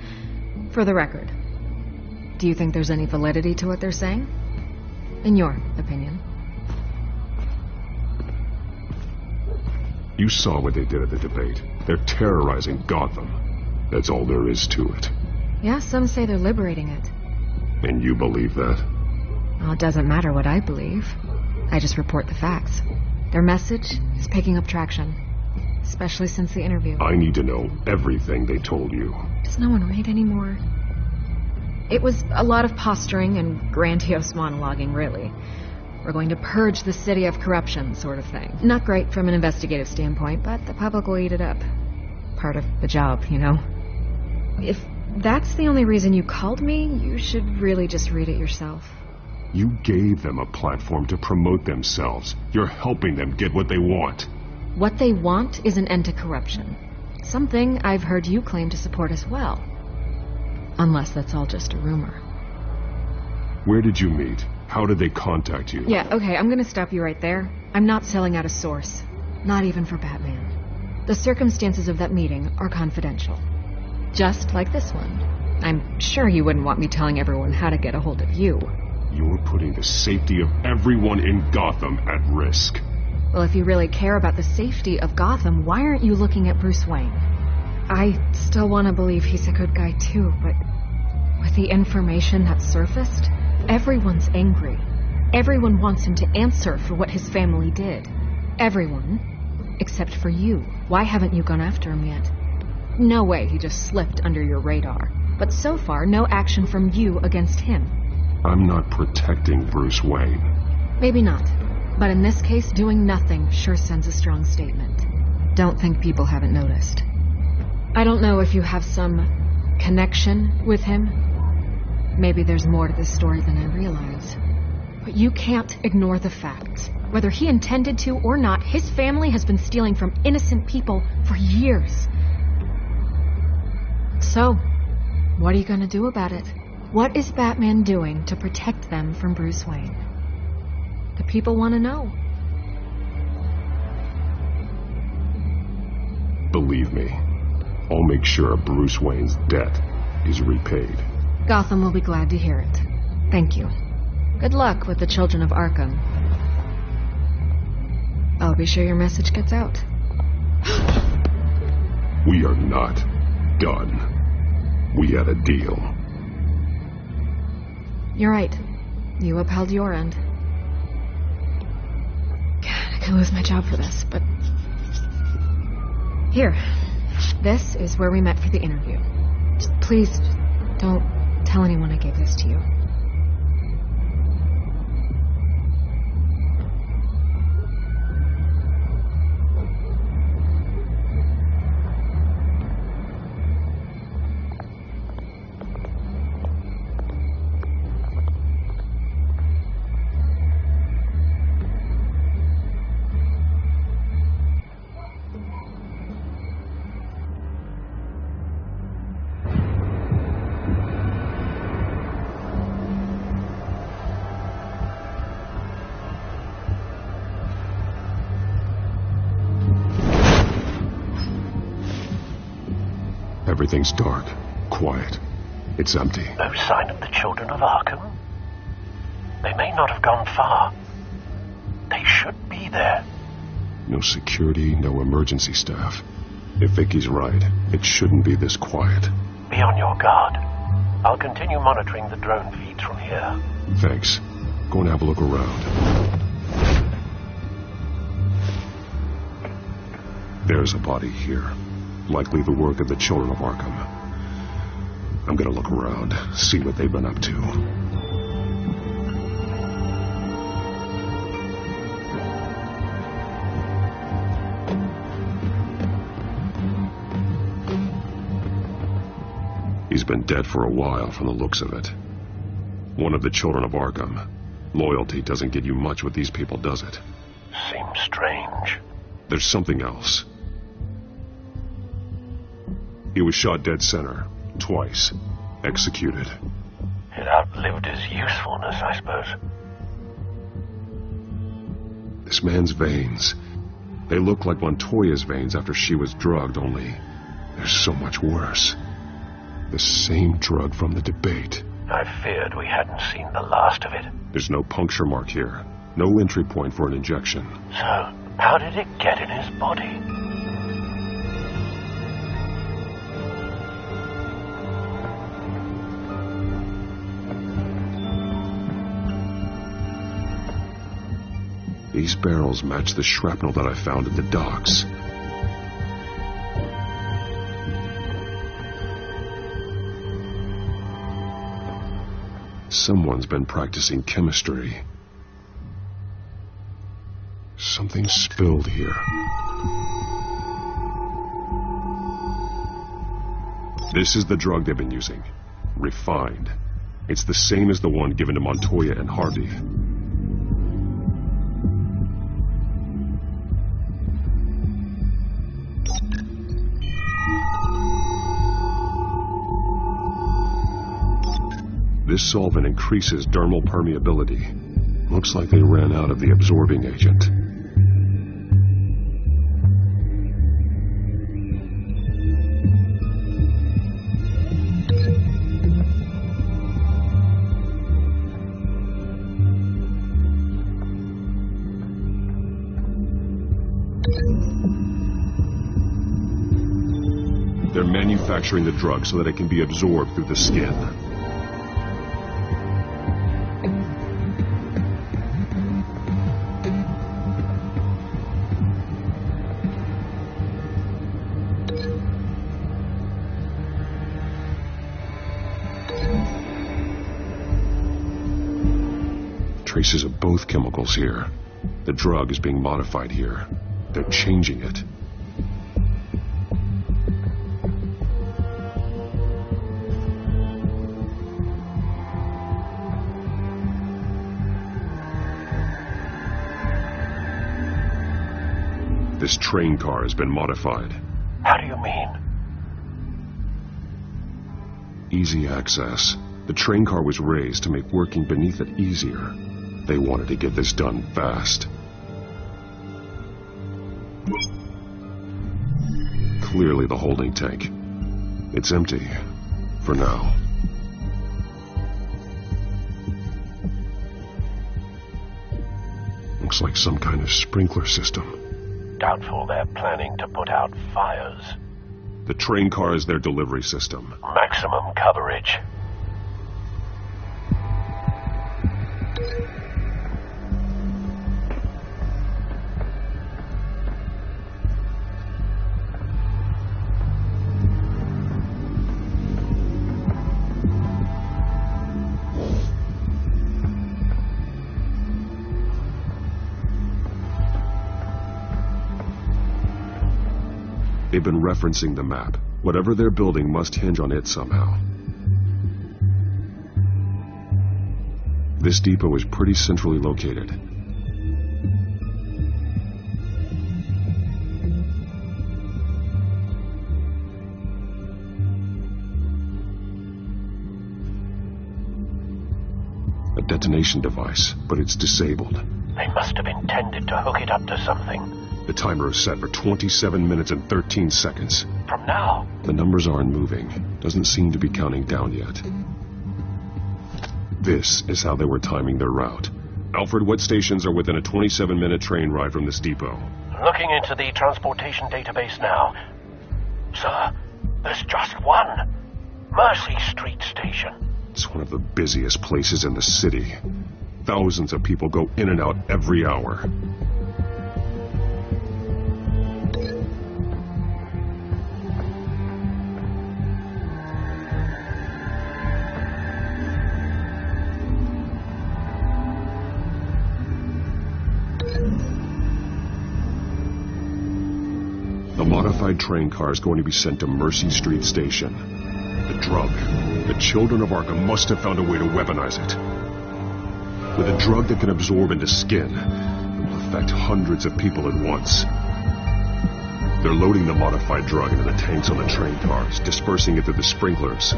For the record, do you think there's any validity to what they're saying? In your opinion? You saw what they did at the debate. They're terrorizing Gotham. That's all there is to it. Yeah, some say they're liberating it. And you believe that? Well, it doesn't matter what I believe. I just report the facts. Their message is picking up traction, especially since the interview. I need to know everything they told you. Does no one read anymore? It was a lot of posturing and grandiose monologuing, really. We're going to purge the city of corruption, sort of thing. Not great from an investigative standpoint, but the public will eat it up. Part of the job, you know? If that's the only reason you called me, you should really just read it yourself. You gave them a platform to promote themselves. You're helping them get what they want. What they want is an end to corruption. Something I've heard you claim to support as well. Unless that's all just a rumor. Where did you meet? How did they contact you? Yeah, okay, I'm gonna stop you right there. I'm not selling out a source. Not even for Batman. The circumstances of that meeting are confidential. Just like this one. I'm sure you wouldn't want me telling everyone how to get a hold of you. You're putting the safety of everyone in Gotham at risk. Well, if you really care about the safety of Gotham, why aren't you looking at Bruce Wayne? I still want to believe he's a good guy too, but with the information that surfaced, everyone's angry. Everyone wants him to answer for what his family did. Everyone, except for you. Why haven't you gone after him yet? No way he just slipped under your radar. But so far, no action from you against him. I'm not protecting Bruce Wayne. Maybe not. But in this case, doing nothing sure sends a strong statement. Don't think people haven't noticed. I don't know if you have some connection with him. Maybe there's more to this story than I realize. But you can't ignore the facts. Whether he intended to or not, his family has been stealing from innocent people for years. So, what are you gonna do about it? What is Batman doing to protect them from Bruce Wayne? The people want to know. Believe me, I'll make sure Bruce Wayne's debt is repaid. Gotham will be glad to hear it. Thank you. Good luck with the children of Arkham. I'll be sure your message gets out. We are not done. We had a deal. You're right. You upheld your end. God, I could lose my job for this, but... Here. This is where we met for the interview. Just please, don't tell anyone I gave this to you. Everything's dark, quiet. It's empty. No sign of the children of Arkham? They may not have gone far. They should be there. No security, no emergency staff. If Vicky's right, it shouldn't be this quiet. Be on your guard. I'll continue monitoring the drone feeds from here. Thanks. Go and have a look around. There's a body here. Likely the work of the children of Arkham. I'm gonna look around, see what they've been up to. He's been dead for a while from the looks of it. One of the children of Arkham. Loyalty doesn't get you much with these people, does it? Seems strange. There's something else. He was shot dead center, twice, executed. It outlived his usefulness, I suppose. This man's veins, they look like Montoya's veins after she was drugged, only they're so much worse. The same drug from the debate. I feared we hadn't seen the last of it. There's no puncture mark here. No entry point for an injection. So, how did it get in his body? These barrels match the shrapnel that I found at the docks. Someone's been practicing chemistry. Something spilled here. This is the drug they've been using. Refined. It's the same as the one given to Montoya and Harvey. This solvent increases dermal permeability. Looks like they ran out of the absorbing agent. They're manufacturing the drug so that it can be absorbed through the skin. Traces of both chemicals here. The drug is being modified here. They're changing it. This train car has been modified. How do you mean? Easy access. The train car was raised to make working beneath it easier. They wanted to get this done fast. Clearly the holding tank. It's empty. For now. Looks like some kind of sprinkler system. Doubtful they're planning to put out fires. The train car is their delivery system. Maximum coverage. They've been referencing the map. Whatever they're building must hinge on it somehow. This depot is pretty centrally located. A detonation device, but it's disabled. They must have intended to hook it up to something. The timer is set for 27 minutes and 13 seconds. From now? The numbers aren't moving. Doesn't seem to be counting down yet. This is how they were timing their route. Alfred, what stations are within a 27-minute train ride from this depot? Looking into the transportation database now. Sir, there's just one. Mercy Street Station. It's one of the busiest places in the city. Thousands of people go in and out every hour. The modified train car is going to be sent to Mercy Street Station. The drug. The children of Arkham must have found a way to weaponize it. With a drug that can absorb into skin, it will affect hundreds of people at once. They're loading the modified drug into the tanks on the train cars, dispersing it through the sprinklers.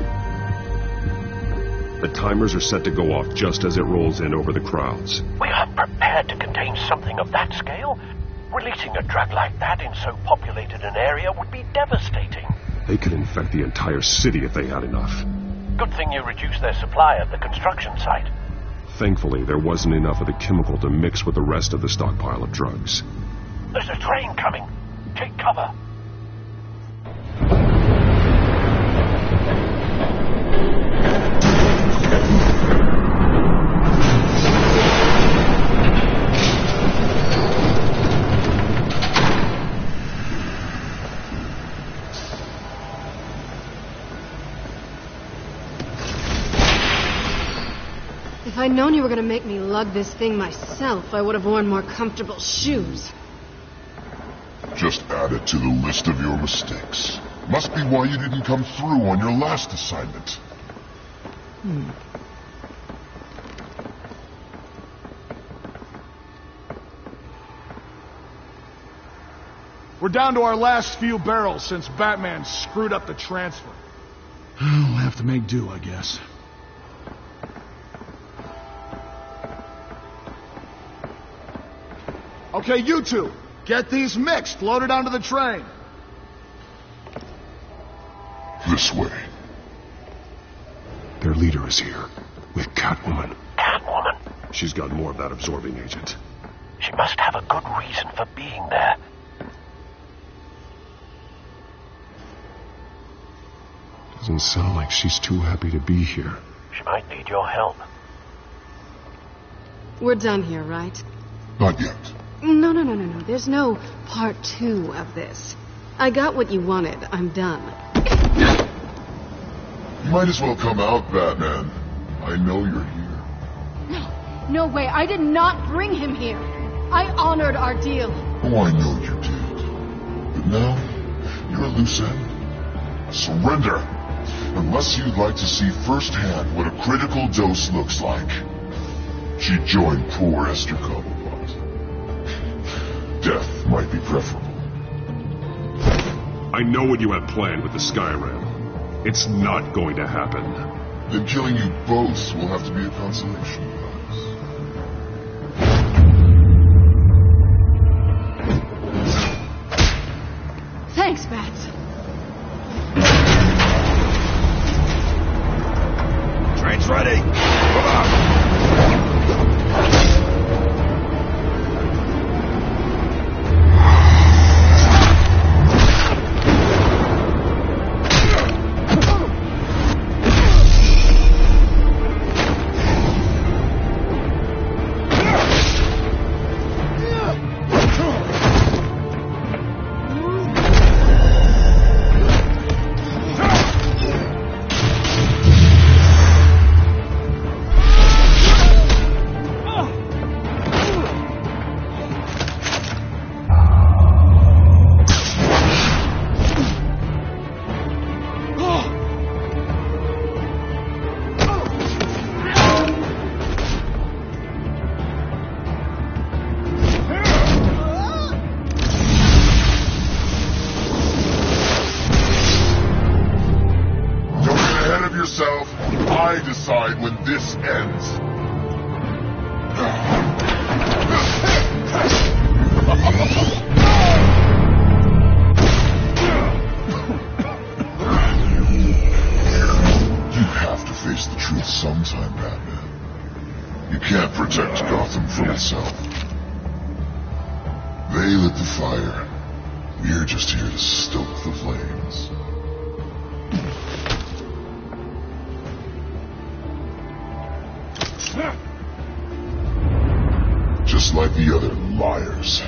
The timers are set to go off just as it rolls in over the crowds. We aren't prepared to contain something of that scale. Releasing a drug like that in so populated an area would be devastating. They could infect the entire city if they had enough. Good thing you reduced their supply at the construction site. Thankfully, there wasn't enough of the chemical to mix with the rest of the stockpile of drugs. There's a train coming. Take cover. If I'd known you were going to make me lug this thing myself, I would have worn more comfortable shoes. Just add it to the list of your mistakes. Must be why you didn't come through on your last assignment. We're down to our last few barrels since Batman screwed up the transfer. We'll have to make do, I guess. Okay, you two, get these mixed, loaded onto the train. This way. Their leader is here, with Catwoman. Catwoman? She's got more of that absorbing agent. She must have a good reason for being there. Doesn't sound like she's too happy to be here. She might need your help. We're done here, right? Not yet. No. There's no part 2 of this. I got what you wanted. I'm done. You might as well come out, Batman. I know you're here. No way. I did not bring him here. I honored our deal. Oh, I know you did. But now, you're a loose end. Surrender. Unless you'd like to see firsthand what a critical dose looks like. She joined poor Esther Cobblepot. Death might be preferable. I know what you have planned with the Skyrim. It's not going to happen. Then killing you both will have to be a consolation prize. Thanks, Bats. Train's ready. Come on. I decide when this ends. You have to face the truth sometime, Batman. You can't protect Gotham from itself. They lit the fire. We're just here to stoke the flames. Just like the other liars.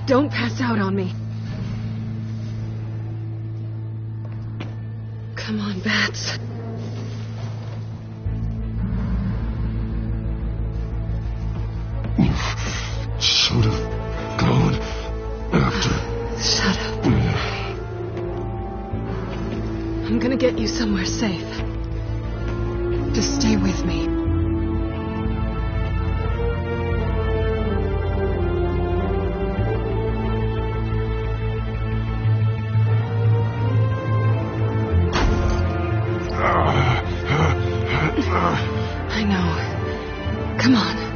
Don't pass out on me. Come on, Bats. You should have gone after... Shut up. I'm gonna get you somewhere safe. Just stay with me. I know. Come on.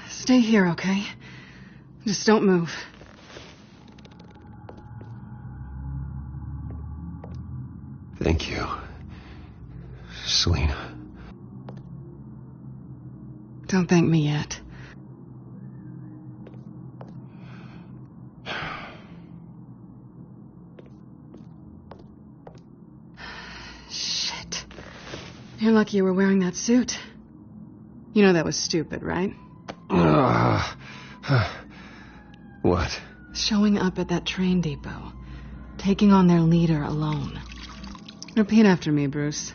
Stay here, okay? Just don't move. Thank you, Selena. Don't thank me yet. Shit. You're lucky you were wearing that suit. You know that was stupid, right? What? Showing up at that train depot. Taking on their leader alone. Repeat after me, Bruce.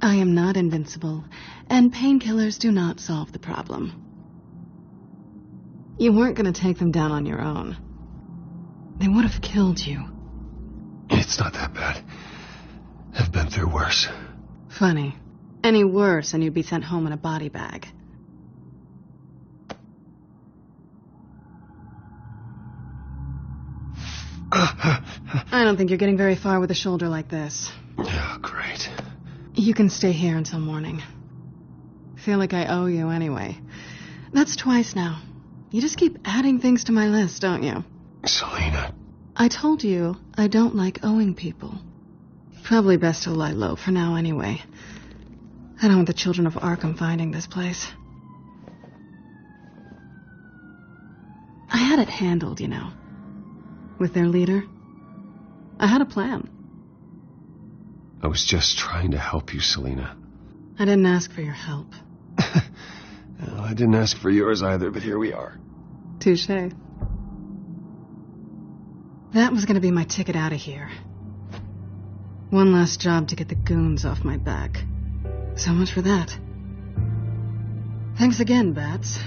I am not invincible, and painkillers do not solve the problem. You weren't going to take them down on your own. They would have killed you. It's not that bad. I've been through worse. Funny. Any worse and you'd be sent home in a body bag. I don't think you're getting very far with a shoulder like this. Oh, great. You can stay here until morning. Feel like I owe you anyway. That's twice now. You just keep adding things to my list, don't you? Selena. I told you I don't like owing people. Probably best to lie low for now anyway. I don't want the children of Arkham finding this place. I had it handled, you know. With their leader. I had a plan. I was just trying to help you, Selena. I didn't ask for your help. Well, I didn't ask for yours either, but here we are. Touché. That was going to be my ticket out of here. One last job to get the goons off my back. So much for that. Thanks again, Bats.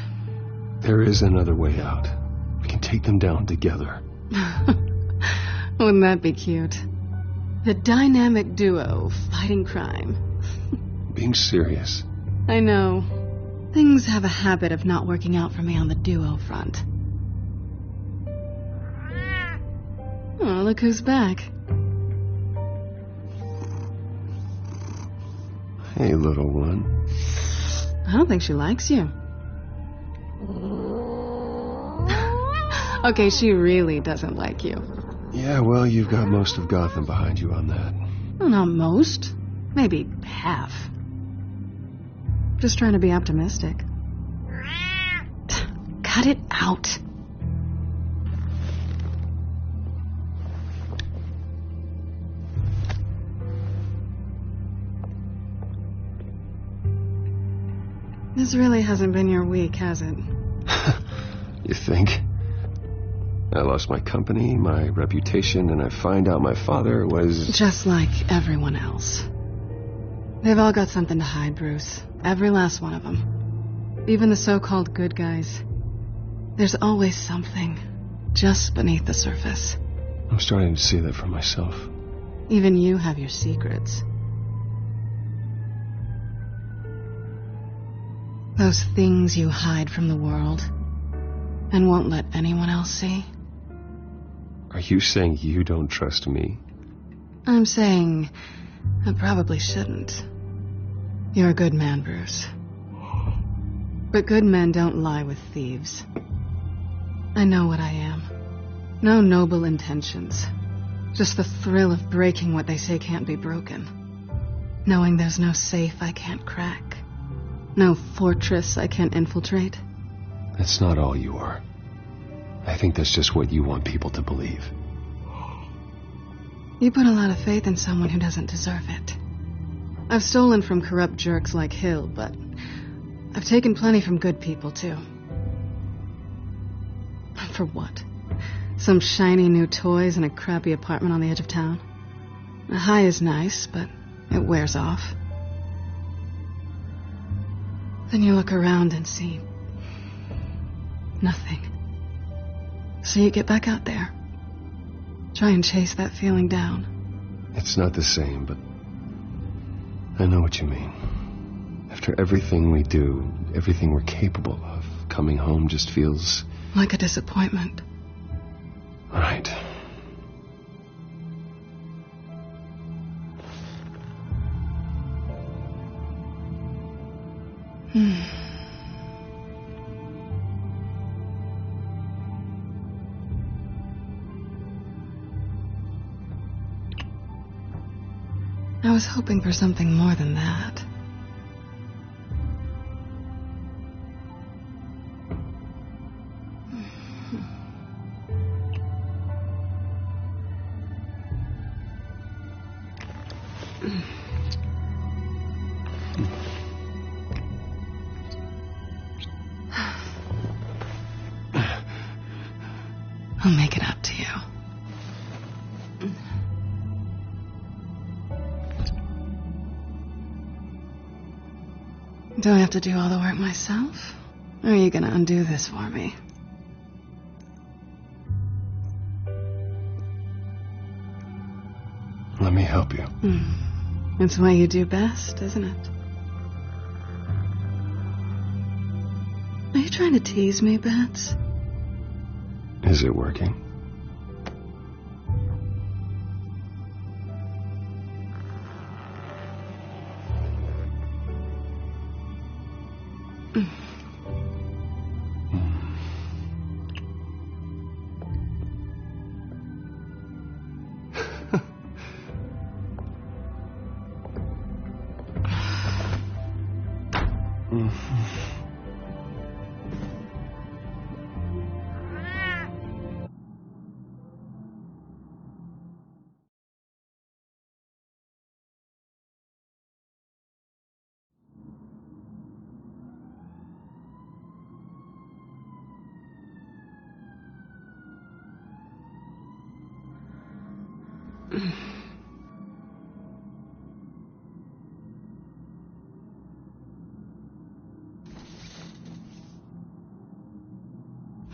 There is another way out. We can take them down together. Wouldn't that be cute? The dynamic duo fighting crime. Being serious. I know. Things have a habit of not working out for me on the duo front. Oh, look who's back. Hey, little one. I don't think she likes you. Okay, she really doesn't like you. Yeah, well, you've got most of Gotham behind you on that. Well, not most. Maybe half. Just trying to be optimistic. Cut it out. This really hasn't been your week, has it? You think? I lost my company, my reputation, and I find out my father was... Just like everyone else. They've all got something to hide, Bruce. Every last one of them. Even the so-called good guys. There's always something just beneath the surface. I'm starting to see that for myself. Even you have your secrets. Those things you hide from the world and won't let anyone else see. Are you saying you don't trust me? I'm saying I probably shouldn't. You're a good man, Bruce. But good men don't lie with thieves. I know what I am. No noble intentions. Just the thrill of breaking what they say can't be broken. Knowing there's no safe I can't crack. No fortress I can't infiltrate? That's not all you are. I think that's just what you want people to believe. You put a lot of faith in someone who doesn't deserve it. I've stolen from corrupt jerks like Hill, but I've taken plenty from good people, too. For what? Some shiny new toys and a crappy apartment on the edge of town? A high is nice, but it wears off. Then you look around and see nothing. So you get back out there. Try and chase that feeling down. It's not the same, but I know what you mean. After everything we do, everything we're capable of, coming home just feels... like a disappointment. Right. I was hoping for something more than that. I'll make it up to you. Do I have to do all the work myself? Or are you gonna undo this for me? Let me help you. It's what you do best, isn't it? Are you trying to tease me, Bats? Is it working?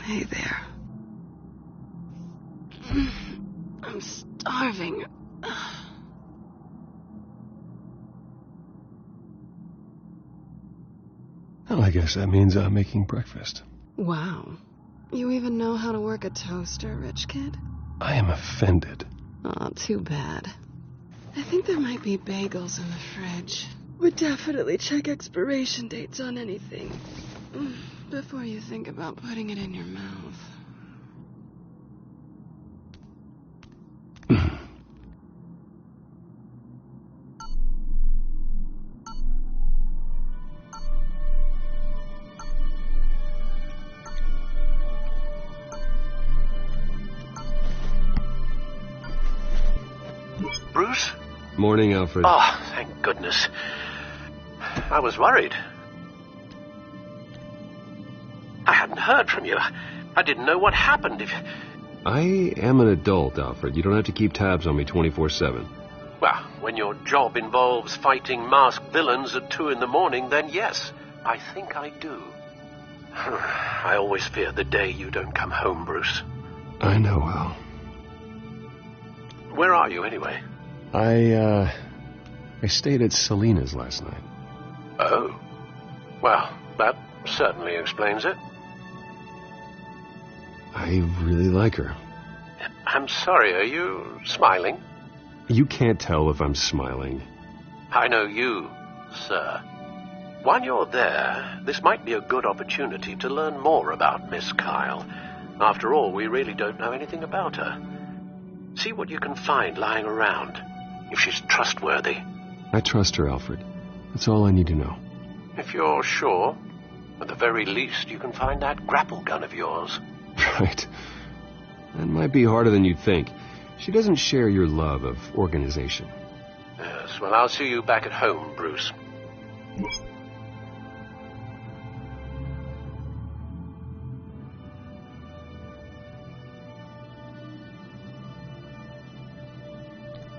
Hey there. I'm starving. Well, I guess that means I'm making breakfast. Wow. You even know how to work a toaster, rich kid? I am offended. Aw, too bad. I think there might be bagels in the fridge. Would definitely check expiration dates on anything before you think about putting it in your mouth. Bruce? Morning, Alfred. Oh, thank goodness. I was worried. I hadn't heard from you. I didn't know what happened. I am an adult, Alfred. You don't have to keep tabs on me 24/7. Well, when your job involves fighting masked villains at 2 in the morning, then yes, I think I do. I always fear the day you don't come home, Bruce. I know, Al. Where are you, anyway? I stayed at Selena's last night. Oh. Well, that certainly explains it. I really like her. I'm sorry, are you smiling? You can't tell if I'm smiling. I know you, sir. While you're there, this might be a good opportunity to learn more about Miss Kyle. After all, we really don't know anything about her. See what you can find lying around, if she's trustworthy. I trust her, Alfred. That's all I need to know. If you're sure, at the very least, you can find that grapple gun of yours. Right. That might be harder than you'd think. She doesn't share your love of organization. Yes, well, I'll see you back at home, Bruce.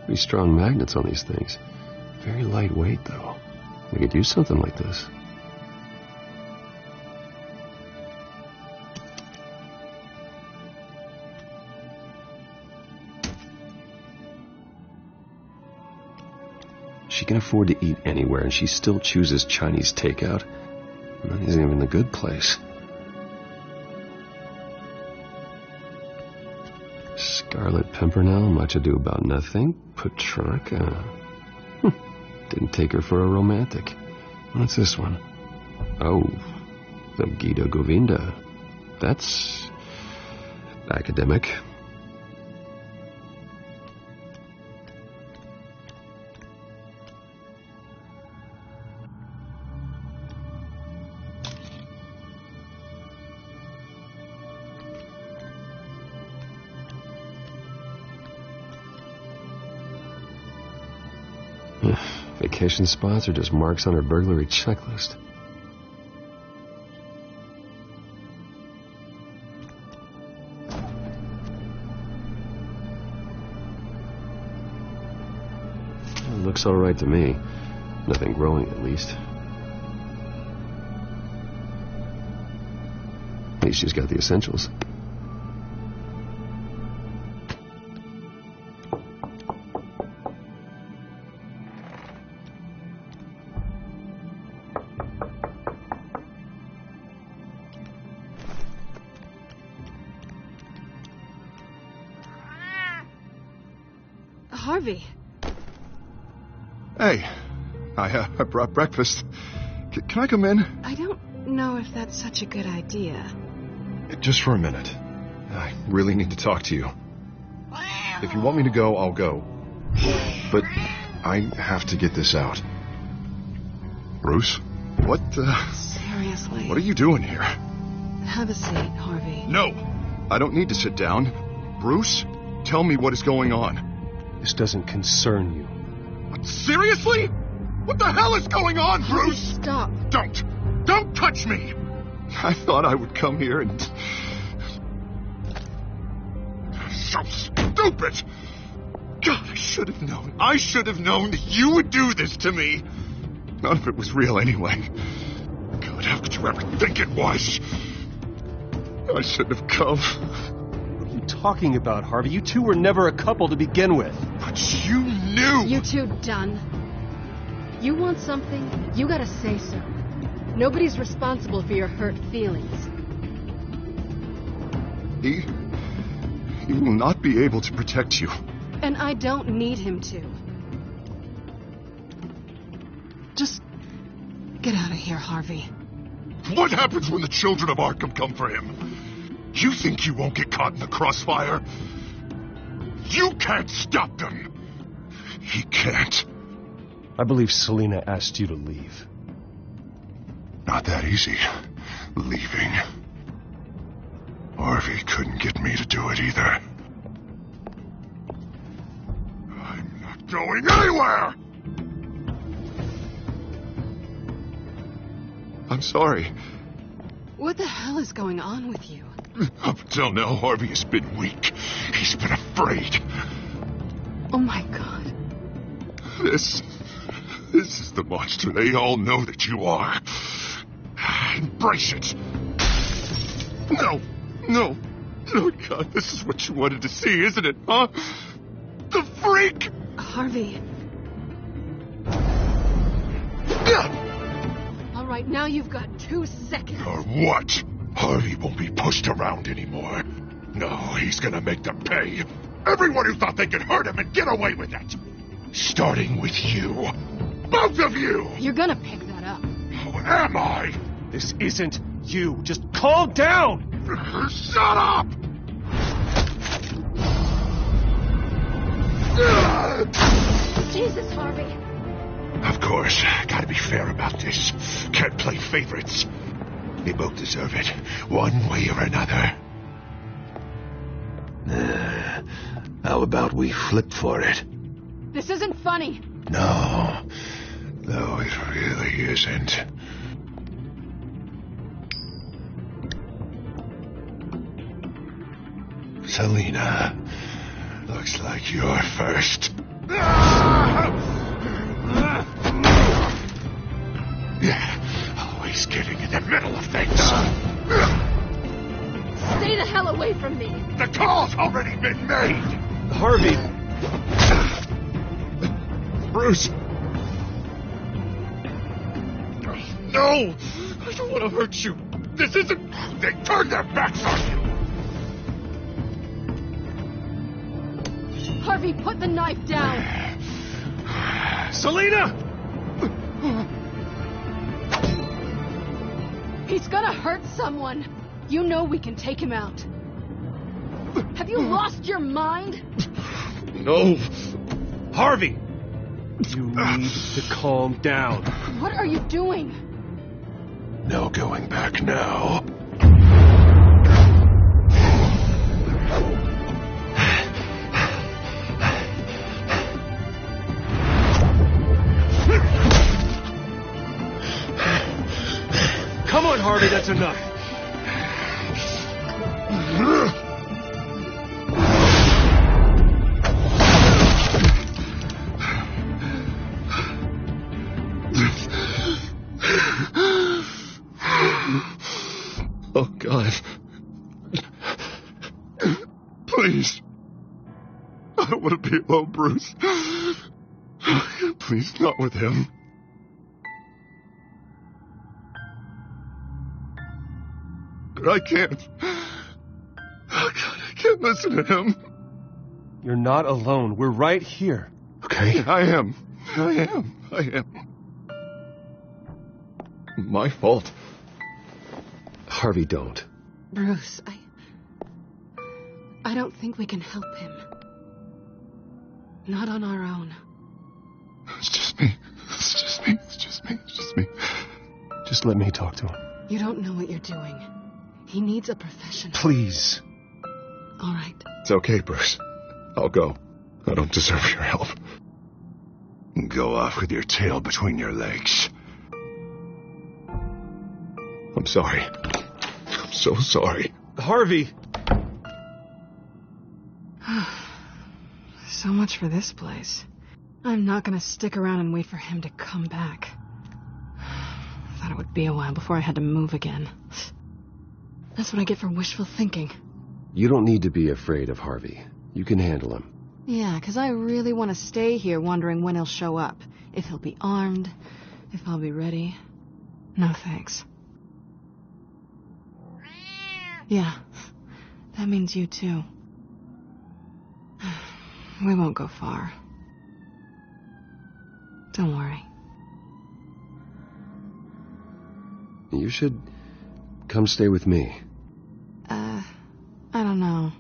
Pretty strong magnets on these things. Very lightweight, though. We could use something like this. She can afford to eat anywhere, and she still chooses Chinese takeout. That isn't even the good place. Scarlet Pimpernel, Much Ado About Nothing, Petrarca. Didn't take her for a romantic. What's this one? Oh, the Gita Govinda. That's academic. Vacation spots are just marks on her burglary checklist. It looks all right to me. Nothing growing, at least. At least she's got the essentials. Harvey. Hey, I brought breakfast. Can I come in? I don't know if that's such a good idea. Just for a minute. I really need to talk to you. If you want me to go, I'll go. But I have to get this out. Bruce? What Seriously. What are you doing here? Have a seat, Harvey. No! I don't need to sit down. Bruce, tell me what is going on. This doesn't concern you. What, seriously? What the hell is going on, Bruce? Stop. Don't touch me! I thought I would come here and... So stupid! God, I should have known. I should have known that you would do this to me. None of it was real anyway. God, how could you ever think it was? I shouldn't have come. What are you talking about, Harvey? You two were never a couple to begin with. But you knew! You two done? You want something, you gotta say so. Nobody's responsible for your hurt feelings. He will not be able to protect you. And I don't need him to. Just get out of here, Harvey. What happens when the children of Arkham come for him? You think you won't get caught in the crossfire? You can't stop them. He can't. I believe Selina asked you to leave. Not that easy. Leaving. Harvey couldn't get me to do it either. I'm not going anywhere! I'm sorry. What the hell is going on with you? Up until now, Harvey has been weak. He's been afraid. Oh my God. This is the monster they all know that you are. Embrace it. No, God, this is what you wanted to see, isn't it, huh? The freak! Harvey. All right, now you've got 2 seconds. Or what? Harvey won't be pushed around anymore. No, he's gonna make them pay. Everyone who thought they could hurt him and get away with it. Starting with you. Both of you! You're gonna pick that up. Who am I? This isn't you. Just calm down! Shut up! Jesus, Harvey. Of course. Gotta be fair about this. Can't play favorites. They both deserve it, one way or another. How about we flip for it? This isn't funny. No, it really isn't. Selena, looks like you're first. Always getting in the middle of things. Stay the hell away from me. The call's already been made. Harvey. Bruce. No! I don't want to hurt you. This isn't... They turned their backs on you. Harvey, put the knife down. Selena! He's gonna hurt someone. You know we can take him out. Have you lost your mind? No. Harvey! You need to calm down. What are you doing? No going back now. Come on, Harvey, that's enough. Oh, God. Please. I don't want to be alone, Bruce. Please, not with him. I can't. Oh, God, I can't listen to him. You're not alone. We're right here. Okay? I am. My fault. Harvey, don't. Bruce, I don't think we can help him. Not on our own. It's just me. Just let me talk to him. You don't know what you're doing. He needs a professional. Please. All right. It's okay, Bruce. I'll go. I don't deserve your help. Go off with your tail between your legs. I'm sorry. I'm so sorry. Harvey! So much for this place. I'm not gonna stick around and wait for him to come back. Thought it would be a while before I had to move again. That's what I get for wishful thinking. You don't need to be afraid of Harvey. You can handle him. Yeah, because I really want to stay here wondering when he'll show up. If he'll be armed, if I'll be ready. No thanks. Yeah, that means you too. We won't go far. Don't worry. You should come stay with me. I don't know.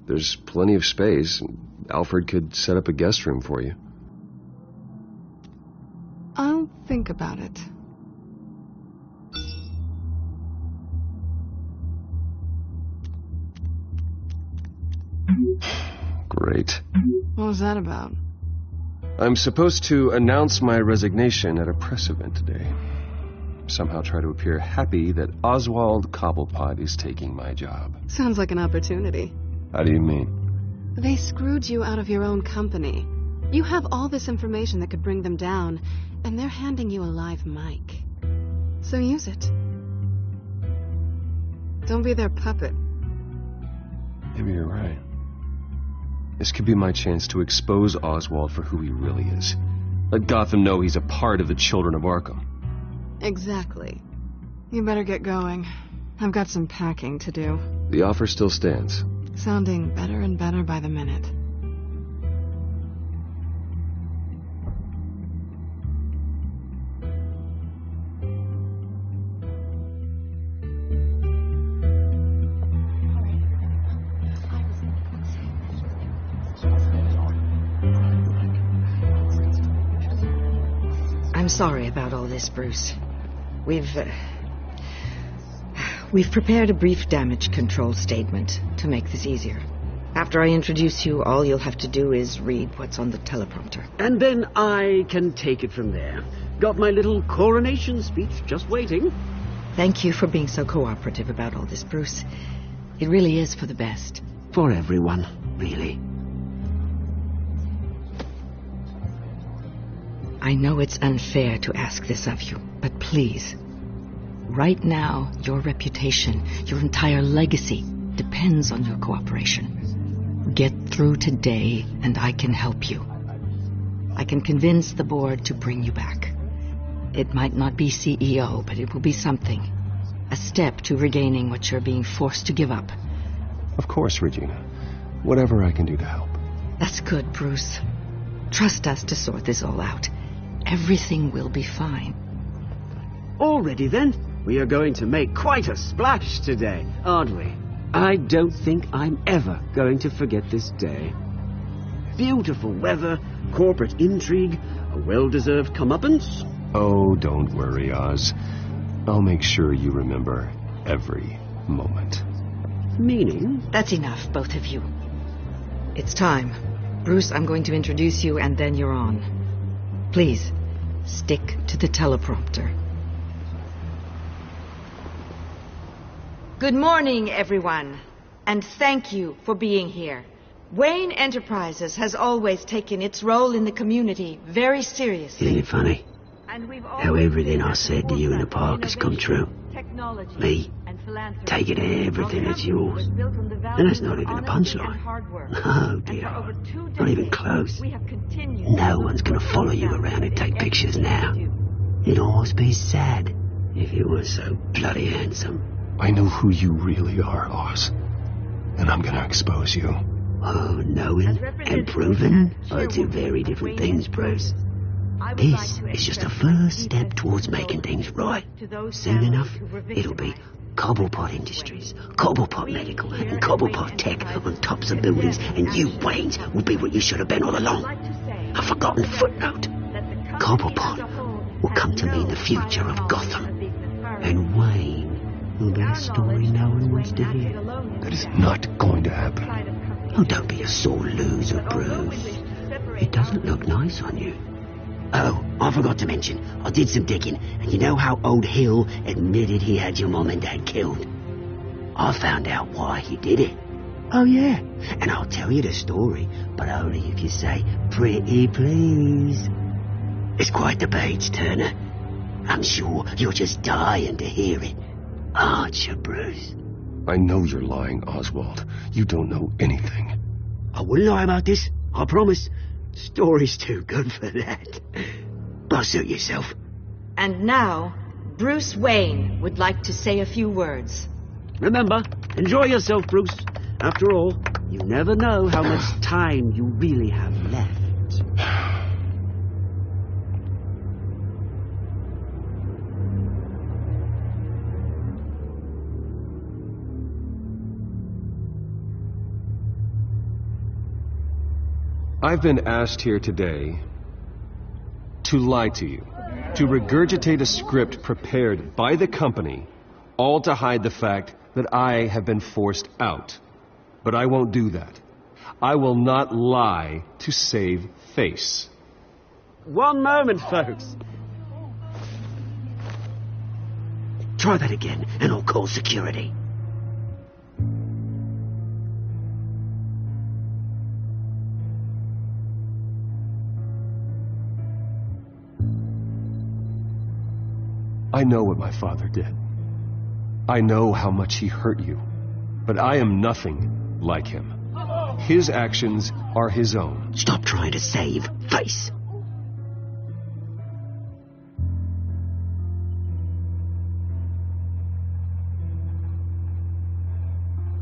There's plenty of space. Alfred could set up a guest room for you. I'll think about it. Great. What was that about? I'm supposed to announce my resignation at a press event today. Somehow try to appear happy that Oswald Cobblepot is taking my job. Sounds like an opportunity. How do you mean? They screwed you out of your own company. You have all this information that could bring them down, and they're handing you a live mic. So use it. Don't be their puppet. Maybe you're right. This could be my chance to expose Oswald for who he really is. Let Gotham know he's a part of the Children of Arkham. Exactly. You better get going. I've got some packing to do. The offer still stands. Sounding better and better by the minute. sorry about all this, Bruce. We've prepared a brief damage control statement to make this easier. After I introduce you, all you'll have to do is read what's on the teleprompter. And then I can take it from there. Got my little coronation speech just waiting. Thank you for being so cooperative about all this, Bruce. It really is for the best. For everyone, really. I know it's unfair to ask this of you, but please, right now, your reputation, your entire legacy, depends on your cooperation. Get through today, and I can help you. I can convince the board to bring you back. It might not be CEO, but it will be something. A step to regaining what you're being forced to give up. Of course, Regina. Whatever I can do to help. That's good, Bruce. Trust us to sort this all out. Everything will be fine. Already then, we are going to make quite a splash today, aren't we? I don't think I'm ever going to forget this day. Beautiful weather, corporate intrigue, a well-deserved comeuppance. Oh, don't worry, Oz. I'll make sure you remember every moment. Meaning? That's enough, both of you. It's time. Bruce, I'm going to introduce you, and then you're on. Please, stick to the teleprompter. Good morning, everyone, and thank you for being here. Wayne Enterprises has always taken its role in the community very seriously. Isn't it funny how everything I said to you in the park has come true? Me, taking everything that's yours. And that's not even a punchline. Oh dear, not even close. No one's going to follow you around and take pictures now. It'd almost be sad if you were so bloody handsome. I know who you really are, Oz. And I'm going to expose you. Oh, knowing and proving are two very different things, Bruce. This is just a first step towards making things right. Soon enough, it'll be Cobblepot Industries, Cobblepot Medical, and Cobblepot Tech on tops of buildings, and you, Waynes, will be what you should have been all along. A forgotten footnote. Cobblepot will come to mean the future of Gotham. And Wayne will be a story no one wants to hear. That is not going to happen. Oh, don't be a sore loser, Bruce. It doesn't look nice on you. Oh, I forgot to mention, I did some digging, and you know how old Hill admitted he had your mom and dad killed? I found out why he did it. Oh, yeah, and I'll tell you the story, but only if you say, pretty please. It's quite the page, Turner. I'm sure you're just dying to hear it. Aren't you, Bruce? I know you're lying, Oswald. You don't know anything. I wouldn't lie about this, I promise. Story's too good for that. Well, suit yourself. And now, Bruce Wayne would like to say a few words. Remember, enjoy yourself, Bruce. After all, you never know how much time you really have left. I've been asked here today to lie to you, to regurgitate a script prepared by the company, all to hide the fact that I have been forced out. But I won't do that. I will not lie to save face. One moment, folks. Try that again, and I'll call security. I know what my father did. I know how much he hurt you. But I am nothing like him. His actions are his own. Stop trying to save face.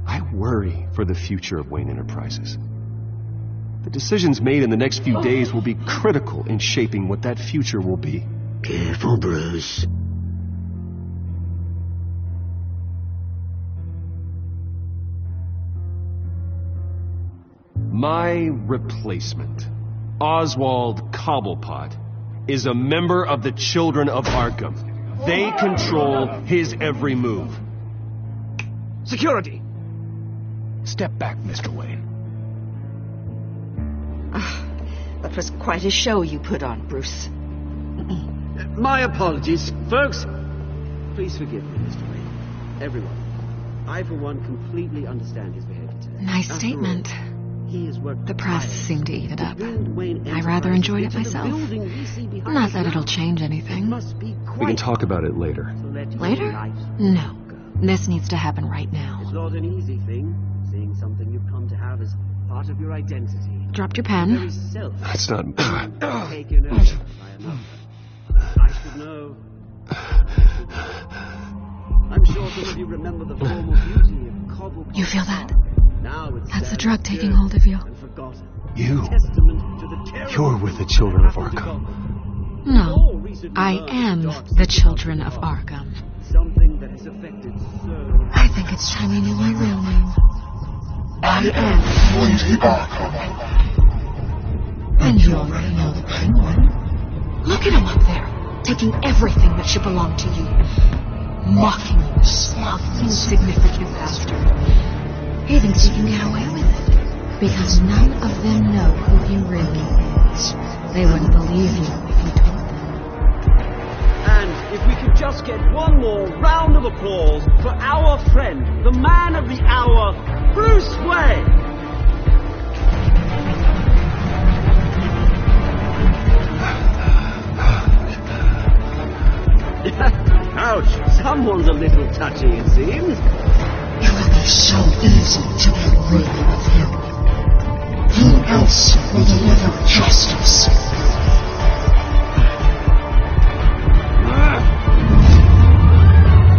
I worry for the future of Wayne Enterprises. The decisions made in the next few days will be critical in shaping what that future will be. Careful, Bruce. My replacement, Oswald Cobblepot, is a member of the Children of Arkham. They control his every move. Security! Step back, Mr. Wayne. That was quite a show you put on, Bruce. My apologies, folks. Please forgive me, Mr. Wayne. Everyone. I, for one, completely understand his behavior today. Nice statement. The press seemed to eat it up. I rather enjoyed it myself. Not that it'll change anything. We can talk about it later. Later? No. This needs to happen right now. It's not an easy thing, seeing something you've come to have as part of your identity. Dropped your pen? That's not... Taken over by another. I should know. I'm sure some of you remember the formal beauty of cobble. You feel that? Now it's That's the drug taking hold of you. You're with the Children of Arkham. No, I am the Children of Arkham. Something that has affected so... I think it's time you knew my real name. I am Lady Arkham. And you already know the Penguin. Look at him up there, taking everything that should belong to you. Mocking you, smug, insignificant bastard. He thinks he can get away with it. Because none of them know who he really is. They wouldn't believe you if you told them. And if we could just get one more round of applause for our friend, the man of the hour, Bruce Wayne! Ouch, someone's a little touchy, it seems. It will be so easy to get rid of him. Who else will deliver justice?